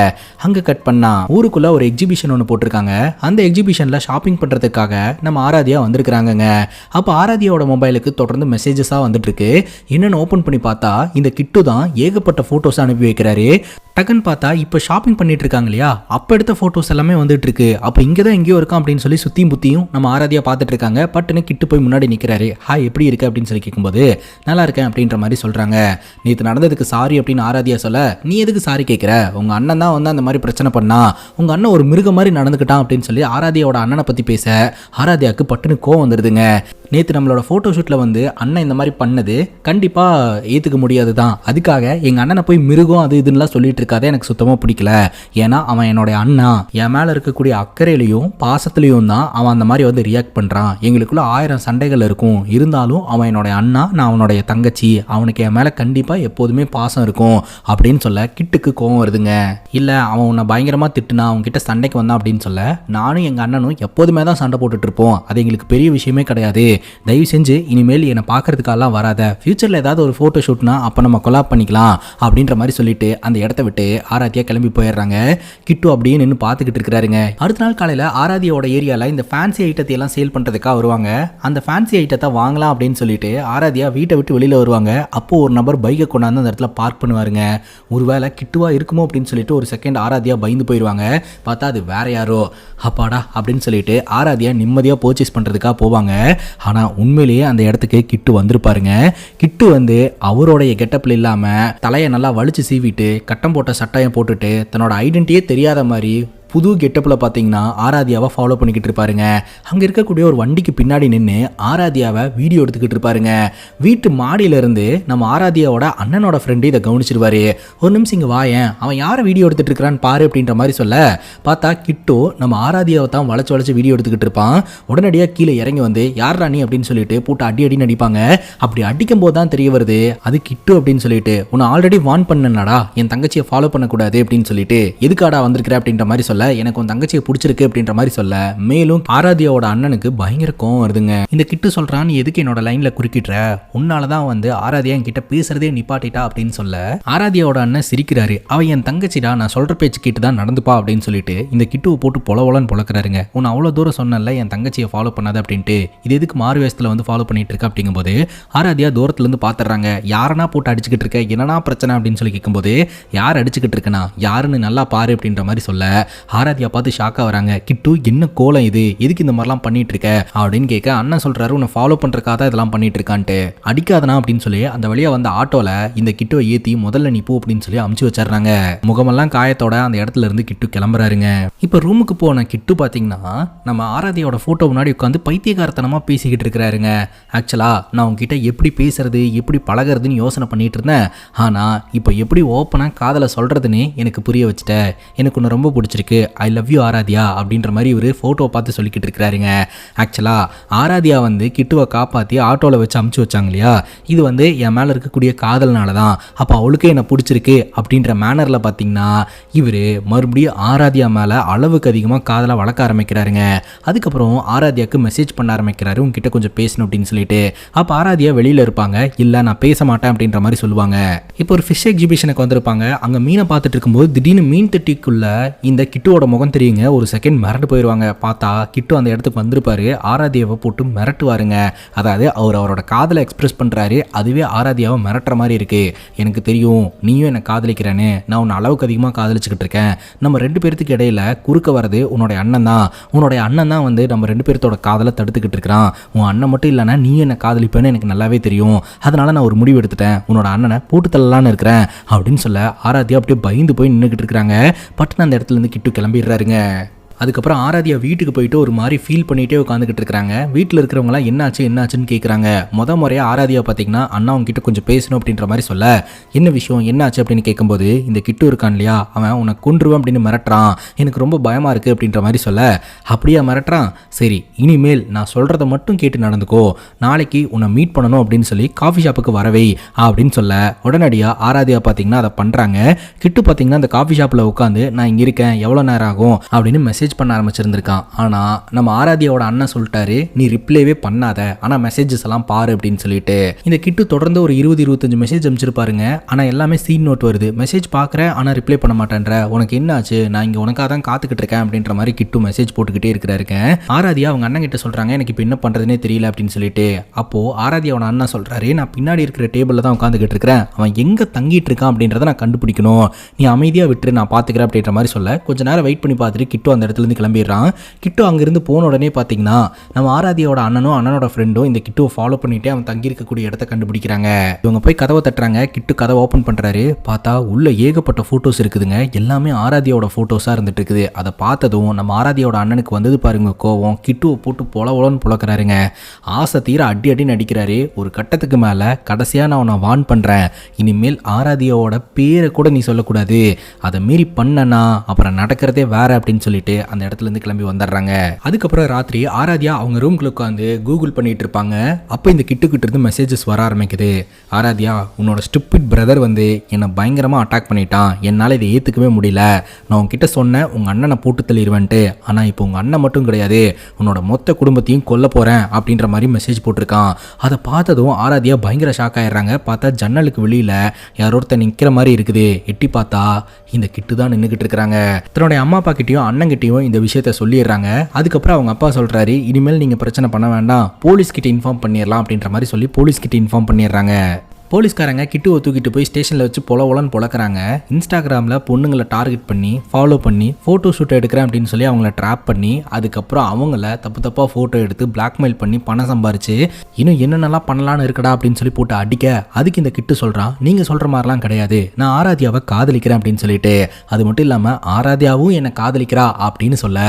அங்க கட் பண்ணா ஊருக்குள்ள ஒரு எக்ஸிபிஷன் ஒன்று போட்டிருக்காங்க. அந்த எக்ஸிபிஷன்ல ஷாப்பிங் பண்றதுக்காக நம்ம ஆராதியா வந்திருக்கிறாங்க. அப்போ ஆராதியாவோட மொபைலுக்கு தொடர்ந்து மெசேஜஸா வந்துட்டு இருக்கு. என்னன்னு ஓபன் பண்ணி பார்த்தா இந்த கிட்டு தான் ஏகப்பட்ட போட்டோஸ் அனுப்பி வைக்கிறாரு. டக்குன்னு பார்த்தா இப்போ ஷாப்பிங் பண்ணிட்டு இருக்காங்க இல்லையா, அப்போ எடுத்த ஃபோட்டோஸ் எல்லாமே வந்துட்டு இருக்கு. அப்போ இங்கே தான் எங்கேயோ இருக்கான் அப்படின்னு சொல்லி சுற்றியும் புத்தியும் நம்ம ஆராதியா பார்த்துட்டு இருக்காங்க. பட்டுன்னு கிட்டு போய் முன்னாடி நிற்கிறாரு. ஹாய் எப்படி இருக்கு அப்படின்னு சொல்லி கேட்கும்போது நல்லா இருக்கேன் அப்படின்ற மாதிரி சொல்கிறாங்க. நேற்று நடந்ததுக்கு சாரி அப்படின்னு ஆராதியா சொல்ல, நீ எதுக்கு சாரி கேட்குற, உங்கள் அண்ணன் தான் வந்து அந்த மாதிரி பிரச்சனை பண்ணா, உங்கள் அண்ணன் ஒரு மிருகம் மாதிரி நடந்துக்கிட்டான் அப்படின்னு சொல்லி ஆராதியாவோட அண்ணனை பற்றி பேச ஆராதியாவுக்கு பட்டுன்னு கோவம் வந்துடுதுங்க. நேற்று நம்மளோட ஃபோட்டோ ஷூட்டில் வந்து அண்ணன் இந்த மாதிரி பண்ணது கண்டிப்பாக ஏற்றுக்க முடியாது தான், அதுக்காக எங்கள் அண்ணனை போய் மிருகம் அது இதுன்னெலாம் சொல்லிட்டு இருக்காதே, எனக்கு சுத்தமாக பிடிக்கல. ஏன்னா அவன் என்னோட அண்ணா, என் மேலே இருக்கக்கூடிய அக்கறையிலையும் பாசத்துலையும் தான் அவன் அந்த மாதிரி வந்து ரியாக்ட் பண்ணுறான். எங்களுக்குள்ள 1000 சண்டைகள் இருக்கும், இருந்தாலும் அவன் என்னோட அண்ணா, நான் அவனுடைய தங்கச்சி, அவனுக்கு என் மேலே கண்டிப்பாக எப்போதுமே பாசம் இருக்கும் அப்படின்னு சொல்ல கிட்டுக்கு கோவம் வருதுங்க. இல்லை அவன் உன்னை பயங்கரமாக திட்டுனா, அவன்கிட்ட சண்டைக்கு வந்தான் அப்படின்னு சொல்ல, நானும் எங்கள் அண்ணனும் எப்போதுமே தான் சண்டை போட்டுட்டு இருப்போம், அது எங்களுக்கு பெரிய விஷயமே கிடையாது, தயவு செஞ்சு இனிமேல் என்னை பார்க்கறதுக்காலாம் வராத, ஃபியூச்சரில் ஏதாவது ஒரு ஃபோட்டோ ஷூட்னா அப்போ நம்ம கொலாப் பண்ணிக்கலாம் அப்படின்ற மாதிரி சொல்லிட்டு அந்த இடத்த விட்டு ஆராதியா கிளம்பி போயிடுறாங்க. கிட்டு அப்படியே நின்று பார்த்துக்கிட்டு இருக்கிறாருங்க. அடுத்த நாள் காலையில் ஆராதியாவோட ஏரியாவில் இந்த ஃபேன்சி ஐட்டத்தை எல்லாம் சேல் பண்ணுறதுக்காக வருவாங்க. அந்த ஃபேன்சி ஐட்டத்தை வாங்கலாம் அப்படின்னு சொல்லிட்டு ஆராதியா வீட்டை விட்டு வெளியில் வருவாங்க. அப்போது ஒரு நபர் பைக்கை கொண்டாந்து அந்த இடத்துல பார்க் பண்ணுவாருங்க. ஒருவேளை கிட்டுவா இருக்குமோ அப்படின்னு சொல்லிட்டு ஒரு செகண்ட் ஆராதியா பயந்து போயிடுவாங்க. பார்த்தா அது வேற யாரோ. அப்பாடா அப்படின்னு சொல்லிட்டு ஆராதியா நிம்மதியாக பர்ச்சேஸ் பண்ணுறதுக்காக போவாங்க. ஆனால் உண்மையிலேயே அந்த இடத்துக்கு கிட்டு வந்திருப்பாருங்க. கிட்டு வந்து அவருடைய கெட்டப்பில் இல்லாமல் தலையை நல்லா வலிச்சு சீவிட்டு கட்டம் போட்ட சட்டையை போட்டுட்டு தன்னோட ஐடென்டிட்டியே தெரியாத மாதிரி புது கெட்டப்பில் பார்த்தீங்கன்னா ஆராத்யாவை ஃபாலோ பண்ணிக்கிட்டு இருப்பாருங்க. அங்கே இருக்கக்கூடிய ஒரு வண்டிக்கு பின்னாடி நின்று ஆராத்யாவை வீடியோ எடுத்துக்கிட்டு இருப்பாருங்க. வீட்டு மாடியிலேருந்து நம்ம ஆராத்யாவோட அண்ணனோட ஃப்ரெண்டு இதை கவனிச்சிருவாரு. ஒரு நிமிஷம் இங்கே வாயேன், அவன் யாரை வீடியோ எடுத்துகிட்டு இருக்கிறான்னு பாரு அப்படின்ற மாதிரி சொல்ல பார்த்தா கிட்டு நம்ம ஆராத்யாவை தான் வளைச்சு வீடியோ எடுத்துக்கிட்டு இருப்பான். உடனடியாக கீழே இறங்கி வந்து யார் ராணி அப்படின்னு சொல்லிட்டு போட்டு அடி அடிப்பாங்க. அப்படி அடிக்கும் போது தான் தெரிய வருது அது கிட்டு அப்படின்னு சொல்லிட்டு. உன்னை ஆல்ரெடி வார்ன் பண்ணனடா என் தங்கச்சியை ஃபாலோ பண்ணக்கூடாது அப்படின்னு சொல்லிட்டு, எதுக்காடா வந்திருக்கிற அப்படின்ற மாதிரி சொல்ல, எனக்கு உன் தங்கச்சியை பிடிச்சிருக்கு அப்படின்ற மாதிரி சொல்ல, மேலும் ஆராத்யாவோட அண்ணனுக்கு பயங்கர கோவம் வருதுங்க. இந்த கிட்டு சொல்றான், நீ எதுக்கு என்னோட லைன்ல குறுக்கிடுற, உன்னாலதான் வந்து ஆராத்யா என்கிட்ட பேசுறதே நிப்பாட்டிட்டா அப்படின்னு சொல்ல, ஆராத்யாவோட அண்ணன் சிரிக்கிறாரு. அவ என் தங்கச்சிடா, நான் சொல்ற பேச்சு கேட்டு தான் நடந்துப்பா அப்படின்னு சொல்லிட்டு இந்த கிட்டுவை போட்டு பொலவலன்னு பொழக்கிறாருங்க. உன்னை அவ்வளோ தூரம் சொன்னல என் தங்கச்சியை ஃபாலோ பண்ணாத அப்படின்ட்டு, இது எதுக்கு மாறு வேஷத்தில் வந்து ஃபாலோ பண்ணிட்டு இருக்க அப்படிங்கும்போது ஆராத்யா தூரத்துல இருந்து பாத்துறாங்க. யாரனா போட்டு அடிச்சுக்கிட்டு இருக்க, என்னன்னா பிரச்சனை அப்படின்னு சொல்லி கேட்கும்போது, யார் அடிச்சுக்கிட்டு இருக்கனா யாருன்னு நல்லா பாரு அப்படின்ற மாதிரி சொல்ல ஆராத்யா பார்த்து ஷாக்கா வராங்க. கிட்டு என்ன கோலம் இது, எதுக்கு இந்த மாதிரிலாம் பண்ணிட்டு இருக்க அப்படின்னு கேட்க, அண்ணன் சொல்றாரு உன்னை ஃபாலோ பண்றதுக்காக தான் இதெல்லாம் பண்ணிட்டு இருக்கான்ட்டு, அடிக்காதனா அப்படின்னு சொல்லி அந்த வழியா வந்த ஆட்டோல இந்த கிட்டுவை ஏத்தி முதல்ல நீ போ அப்படின்னு சொல்லி அமுச்சு வச்சிடறாங்க. முகமெல்லாம் காயத்தோட அந்த இடத்துல இருந்து கிட்டு கிளம்புறாருங்க. இப்ப ரூமுக்கு போன கிட்டு பாத்தீங்கன்னா நம்ம ஆராத்யாவோட போட்டோ முன்னாடி உட்காந்து பைத்தியகாரத்தனமா பேசிக்கிட்டு இருக்கிறாருங்க. ஆக்சுவலா நான் உங்ககிட்ட எப்படி பேசுறது எப்படி பழகிறதுன்னு யோசனை பண்ணிட்டு இருந்தேன். ஆனால் இப்போ எப்படி ஓப்பனாக காதலை சொல்கிறதுன்னு எனக்கு புரிய வச்சுட்ட. எனக்கு ஒன்று ரொம்ப பிடிச்சிருக்கு, ஐ லவ் யூ ஆராத்யா அப்படின்ற மாதிரி ஒரு ஃபோட்டோவை பார்த்து சொல்லிக்கிட்டு இருக்கிறாருங்க. ஆக்சுவலாக ஆராத்யா வந்து கிட்டுவை காப்பாற்றி ஆட்டோவில் வச்சு அமுச்சு வச்சாங்க இல்லையா, இது வந்து என் மேலே இருக்கக்கூடிய காதல்னால தான். அப்போ அவளுக்கு என்னை பிடிச்சிருக்கு அப்படின்ற மேனரில் பார்த்தீங்கன்னா இவர் மறுபடியும் ஆராத்யா மேலே அளவுக்கு அதிகமாக காதலை வளர்க்க ஆரம்பிக்கிறாருங்க. அதுக்கப்புறம் ஆராத்யாவுக்கு மெசேஜ் பண்ண ஆரம்பிக்கிறாரு, உங்ககிட்ட கொஞ்சம் பேசணும் அப்படின்னு சொல்லிட்டு. அப்போ ஆராத்யா வெளியில் இருப்பாங்க, இல்லை நான் பேச மாட்டேன் அப்படின்ற மாதிரி சொல்லுவாங்க. இப்போ ஒரு ஃபிஷ் எக்ஸிபிஷனுக்கு வந்திருப்பாங்க. அங்கே மீனை பார்த்துட்டு இருக்கும்போது திடீர்னு மீன் தட்டிக்குள்ள இந்த கிட்டுவோட முகம் தெரியுங்க. ஒரு செகண்ட் மிரட்டு போயிடுவாங்க. பார்த்தா கிட்டு அந்த இடத்துக்கு வந்திருப்பாரு. ஆராத்யாவை போட்டு மிரட்டுவாருங்க. அதாவது அவரோட காதலை எக்ஸ்பிரஸ் பண்ணுறாரு, அதுவே ஆராத்யாவை மிரட்டுற மாதிரி இருக்கு. எனக்கு தெரியும் நீயும் என்னை காதலிக்கிறேன்னு, நான் உன்னை அளவுக்கு அதிகமாக காதலிச்சுக்கிட்டு இருக்கேன். நம்ம ரெண்டு பேர்த்துக்கு இடையில குறுக்க வர்றது உன்னுடைய அண்ணன் தான். உன்னுடைய அண்ணன் தான் வந்து நம்ம ரெண்டு பேர்த்தோட காதலை தடுத்துக்கிட்டு இருக்கிறான். உன் அண்ணன் மட்டும் இல்லைன்னா நீயும் என்னை காதலிப்பேன்னு எனக்கு நல்லாவே தெரியும். அதனால நான் ஒரு முடிவு எடுத்துட்டேன், உன்னோட அண்ணனை போட்டு தள்ளலான்னு இருக்கிறேன் அப்படின்னு சொல்ல ஆராத்யா அப்படியே பயந்து போய் நின்றுக்கிட்டு இருக்கிறாங்க. பட்டுன்னு அந்த இடத்துல இருந்து கிட்டு கிளம்பிடுறாருங்க. அதுக்கப்புறம் ஆராத்யா வீட்டுக்கு போயிட்டு ஒரு மாதிரி ஃபீல் பண்ணிகிட்டே உட்காந்துக்கிட்டு இருக்கிறாங்க. வீட்டில் இருக்கிறவங்களாம் என்னாச்சுன்னு கேட்குறாங்க. முறையாக ஆராத்யா பார்த்தீங்கன்னா அண்ணா உங்ககிட்ட கொஞ்சம் பேசணும் அப்படின்ற மாதிரி சொல்ல, என்ன விஷயம் என்னாச்சு அப்படின்னு கேட்கும்போது, இந்த கிட்டு இருக்கான் இல்லையா, அவன் உன்னை கொன்றுவேன் அப்படின்னு மிரட்டுறான், எனக்கு ரொம்ப பயமாக இருக்குது அப்படின்ற மாதிரி சொல்ல, அப்படியா மிரட்டுறான், சரி இனிமேல் நான் சொல்கிறத மட்டும் கேட்டு நடந்துக்கோ, நாளைக்கு உன்னை மீட் பண்ணணும் அப்படின்னு சொல்லி காஃபி ஷாப்புக்கு வரவை அப்படின்னு சொல்ல, உடனடியாக ஆராத்யா பார்த்தீங்கன்னா அதை பண்ணுறாங்க. கிட்டு பார்த்தீங்கன்னா அந்த காஃபி ஷாப்பில் உட்காந்து நான் இங்கே இருக்கேன் எவ்வளோ நேரம் ஆகும் அப்படின்னு மெசேஜ் பண்ண ஆரம்பிச்சிருந்திருக்கான். ஆனா நம்ம ஆராத்யாவோட அண்ணன் சொல்லிட்டாரு, நீ ரிப்ளைவே பண்ணாத, ஆனா மெசேஜஸ் எல்லாம் பாரு அப்படின்னு சொல்லிட்டு. இந்த கிட்டு தொடர்ந்து ஒரு 20-25 மெசேஜ் அனுப்பிச்சிருப்பாருங்க. ஆனா எல்லாமே சீன் நோட் வருது. மெசேஜ் பாக்குறேன் ஆனா ரிப்ளை பண்ண மாட்டேன்ற, உனக்கு என்ன ஆச்சு, நான் இங்க உனக்காக தான் காத்துக்கிட்டு இருக்கேன் அப்படின்ற மாதிரி கிட்டு மெசேஜ் போட்டுக்கிட்டே இருக்கிறாருங்க. ஆராத்யா அவங்க அண்ணன் கிட்ட சொல்றாங்க, எனக்கு இப்போ என்ன பண்றதுனே தெரியல அப்படின்னு சொல்லிட்டு. அப்போ ஆராத்யாவோட அண்ணன் சொல்றாரு, நான் பின்னாடி இருக்கிற டேபிள்ல தான் உட்காந்துக்கிட்டு இருக்கிறேன், அவன் எங்க தங்கிட்டு இருக்கான் அப்படின்றத நான் கண்டுபிடிக்கணும், நீ அமைதியா விட்டு நான் பாத்துக்கிறேன் அப்படின்ற மாதிரி சொல்ல, கொஞ்ச நேரம் வெயிட் பண்ணி பார்த்துட்டு கிட்டு அந்த இடத்துல கிளம்பிடுறான். கிட்டு அங்கிருந்து போன உடனே பாத்தீங்கன்னா நம்ம ஆராத்யாவோட அண்ணனோட ஃப்ரெண்டும் இந்த கிட்டுவை ஃபாலோ பண்ணிட்டு அவன் தங்கி இருக்கக்கூடிய இடத்த கண்டுபிடிக்கிறாங்க. இவங்க போய் கதவை தட்டுறாங்க. கிட்டு கதவை ஓபன் பண்றாரு. பார்த்தா உள்ள ஏகப்பட்ட போட்டோஸ் இருக்குதுங்க. எல்லாமே ஆராத்யாவோட போட்டோஸா இருந்துட்டு இருக்குது. அதை பார்த்ததும் நம்ம ஆராத்யாவோட அண்ணனுக்கு வந்தது பாருங்க கோவம். கிட்டுவை போட்டு பொலன்னு புழக்கிறாருங்க. ஆசை தீர அடின்னு அடிக்கிறாரு. ஒரு கட்டத்துக்கு மேல கடைசியா நான் உன்னை வார்ன் பண்றேன், இனிமேல் ஆராத்யாவோட பேரை கூட நீ சொல்லக்கூடாது, அதை மீறி பண்ணனா அப்புறம் நடக்கிறதே வேற அப்படின்னு சொல்லிட்டு அந்த இடத்துல இருந்து கிளம்பி வந்துடுறாங்க. அதுக்கப்புறம் ராத்திரி ஆராத்யா அவங்க ரூம்குள்ள உட்காந்து கூகுள் பண்ணிட்டு இருப்பாங்க. அப்ப இந்த கிட்ட இருந்து மெசேஜஸ் வர ஆரம்பிக்குது. ஆராத்யா, உன்னோட ஸ்டூபிட் பிரதர் வந்து என்னை பயங்கரமா அட்டாக் பண்ணிட்டான், என்னால இதை ஏத்துக்கவே முடியல, நான் உங்ககிட்ட சொன்னேன் உங்க அண்ணனை போட்டு தள்ளிடுவேன்ட்டு, ஆனா இப்போ உங்க அண்ணன் மட்டும் கிடையாது உன்னோட மொத்த குடும்பத்தையும் கொல்ல போறேன் அப்படின்ற மாதிரி மெசேஜ் போட்டிருக்கான். அதை பார்த்ததும் ஆராத்யா பயங்கர ஷாக் ஆயிடுறாங்க. பார்த்தா ஜன்னலுக்கு வெளியில யாரொருத்தர் நிக்கிற மாதிரி இருக்குது. எட்டி பார்த்தா இந்த கிட்டு தான் நின்றுகிட்டு இருக்கிறாங்க. தன்னுடைய அம்மா அப்பா கிட்டயும் அண்ணன் கிட்டயும் இந்த விஷயத்த சொல்லிடுறாங்க. அதுக்கப்புறம் அவங்க அப்பா சொல்றாரு, இனிமேல் நீங்க பிரச்சனை பண்ண வேண்டாம், போலீஸ் கிட்ட இன்ஃபார்ம் பண்ணிடலாம் அப்படின்ற மாதிரி சொல்லி போலீஸ் கிட்ட இன்ஃபார்ம் பண்ணிடுறாங்க. போலீஸ்காரங்க கிட்டுவை தூக்கிட்டு போய் ஸ்டேஷனில் வச்சு பொலன்னு பொழக்கிறாங்க. இன்ஸ்டாகிராமில் பொண்ணுங்களை டார்கெட் பண்ணி ஃபாலோ பண்ணி ஃபோட்டோ ஷூட் எடுக்கிறேன் அப்படின்னு சொல்லி அவங்கள ட்ராப் பண்ணி அதுக்கப்புறம் அவங்கள தப்பாக ஃபோட்டோ எடுத்து பிளாக்மெயில் பண்ணி பணம் சம்பாரிச்சு இன்னும் என்னென்னலாம் பண்ணலான்னு இருக்கடா அப்படின்னு சொல்லி போட்டு அடிக்க அதுக்கு இந்த கிட்டு சொல்கிறான், நீங்கள் சொல்கிற மாதிரிலாம் கிடையாது, நான் ஆராத்யாவை காதலிக்கிறேன் அப்படின்னு சொல்லிட்டு. அது மட்டும் இல்லாமல் ஆராத்யாவும் என்னை காதலிக்கிறா அப்படின்னு சொல்ல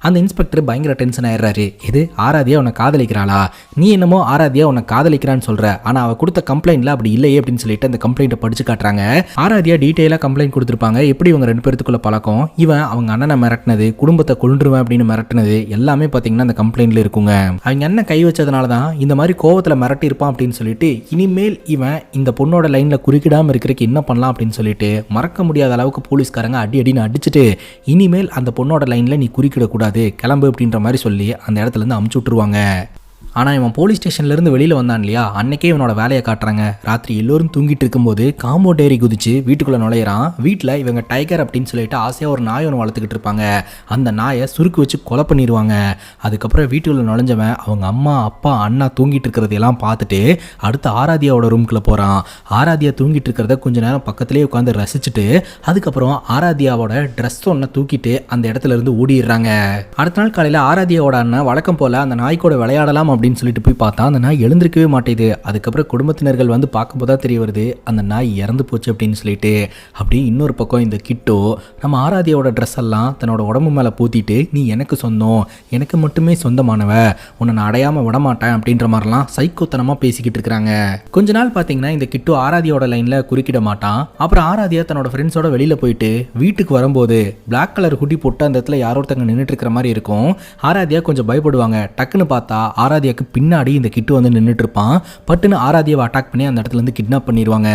அந்த இன்ஸ்பெக்டர் பயங்கர டென்ஷன் ஆயிடுறாரு. இது ஆராத்யா உன்னை காதலிக்கிறாளா? நீ என்னமோ ஆராத்யா உன்னை காதலிக்கிறான்னு சொல்கிற, ஆனால் அவள் கொடுத்த கம்ப்ளைண்ட்ல அப்படி இல்லையே அப்படின்னு சொல்லிட்டு அந்த கம்ப்ளைண்ட்டை படிச்சு காட்டுறாங்க. ஆராத்யா டீட்டெயிலாக கம்ப்ளைண்ட் கொடுத்துருப்பாங்க. எப்படி இவங்க 2 பேருக்குள்ள பழக்கம், இவன் அவங்க அண்ணனை மிரட்டினது, குடும்பத்தை கொன்றுவேன் அப்படின்னு மிரட்டினது எல்லாமே பார்த்தீங்கன்னா அந்த கம்ப்ளைண்ட்ல இருக்குங்க. அவங்க அண்ணன் கை வச்சதுனால தான் இந்த மாதிரி கோவத்தில் மிரட்டி இருப்பான் அப்படின்னு சொல்லிட்டு இனிமேல் இவன் இந்த பொண்ணோட லைனில் குறுக்கிடாமல் இருக்கிறதுக்கு என்ன பண்ணலாம் அப்படின்னு சொல்லிட்டு மறக்க முடியாத அளவுக்கு போலீஸ்காரங்க அடின்னு அடிச்சுட்டு இனிமேல் அந்த பொண்ணோட லைனில் நீ குறுக்கிடக்கூடாது, கிளம்பு அப்படின்ற மாதிரி சொல்லி அந்த இடத்துல இருந்து அமுச்சு விட்டுருவாங்க. ஆனால் இவன் போலீஸ் ஸ்டேஷன்லேருந்து வெளியில் வந்தான் இல்லையா, அன்னைக்கே இவனோட வேலையை காட்டுறாங்க. ராத்திரி எல்லோரும் தூங்கிட்டு இருக்கும்போது காம்பவுண்ட் ஏறி குதிச்சு வீட்டுக்குள்ளே நுழையிறான். வீட்டில் இவங்க டைகர் அப்படின்னு சொல்லிட்டு ஆசையாக ஒரு நாய் ஒன்று வளர்த்துக்கிட்டு இருப்பாங்க. அந்த நாயை சுருக்கு வச்சு கொலை பண்ணிடுவாங்க. அதுக்கப்புறம் வீட்டுக்குள்ளே நுழைஞ்சவன் அவங்க அம்மா அப்பா அண்ணா தூங்கிட்டு இருக்கிறதையெல்லாம் பார்த்துட்டு அடுத்து ஆராத்யாவோட ரூம்குள்ளே போகிறான். ஆராத்யா தூங்கிட்டு இருக்கிறத கொஞ்ச நேரம் பக்கத்துலேயே உட்காந்து ரசிச்சுட்டு அதுக்கப்புறம் ஆராத்யாவோட ட்ரெஸ் ஒன்றை தூக்கிட்டு அந்த இடத்துல இருந்து ஓடிடுறாங்க. அடுத்த நாள் காலையில் ஆராத்யாவோட அண்ணன் வழக்கம் போல் அந்த நாய்க்கூட விளையாடலாம் அப்படின்னு சொல்லிட்டு போய் பார்த்தா அந்த நாய் எழுந்திருக்கவே மாட்டேது. அதுக்கப்புறம் குடும்பத்தினர்கள் வந்து பார்க்கும்போது தான் தெரிய வருது அந்த நாய் இறந்து போச்சு அப்படின்னு சொல்லிட்டு. அப்படியே இன்னொரு பக்கம் இந்த கிட்டோ நம்ம ஆராத்யாவோட ட்ரெஸ் எல்லாம் தன்னோட உடம்பு மேலே பூத்திட்டு நீ எனக்கு சொந்தம், எனக்கு மட்டுமே சொந்தமானவ, உன்னை நான் அடையாமல் விடமாட்டேன் அப்படின்ற மாதிரிலாம் சைக்கோத்தனமாக பேசிக்கிட்டு இருக்கிறாங்க. கொஞ்ச நாள் பார்த்தீங்கன்னா இந்த கிட்டோ ஆராத்யாவோட லைனில் குறுக்கிட மாட்டான். அப்புறம் ஆராத்யா தன்னோட ஃப்ரெண்ட்ஸோட வெளியில் போயிட்டு வீட்டுக்கு வரும்போது பிளாக் கலர் ஹுடி போட்டு அந்த இடத்துல யாரோ ஒருத்தங்க நின்றுட்டு இருக்கிற மாதிரி இருக்கும். ஆராத்யா கொஞ்சம் பயப்படுவாங்க. டக்குன்னு பார்த்தா ஆராத்யாக்கு பின்னாடி இந்த கிட்டு வந்து நின்றுட்டு இருப்பான். பட்டுன்னு ஆராத்யாவை அட்டாக் பண்ணி அந்த இடத்துல இருந்து கிட்னாப் பண்ணிடுவாங்க.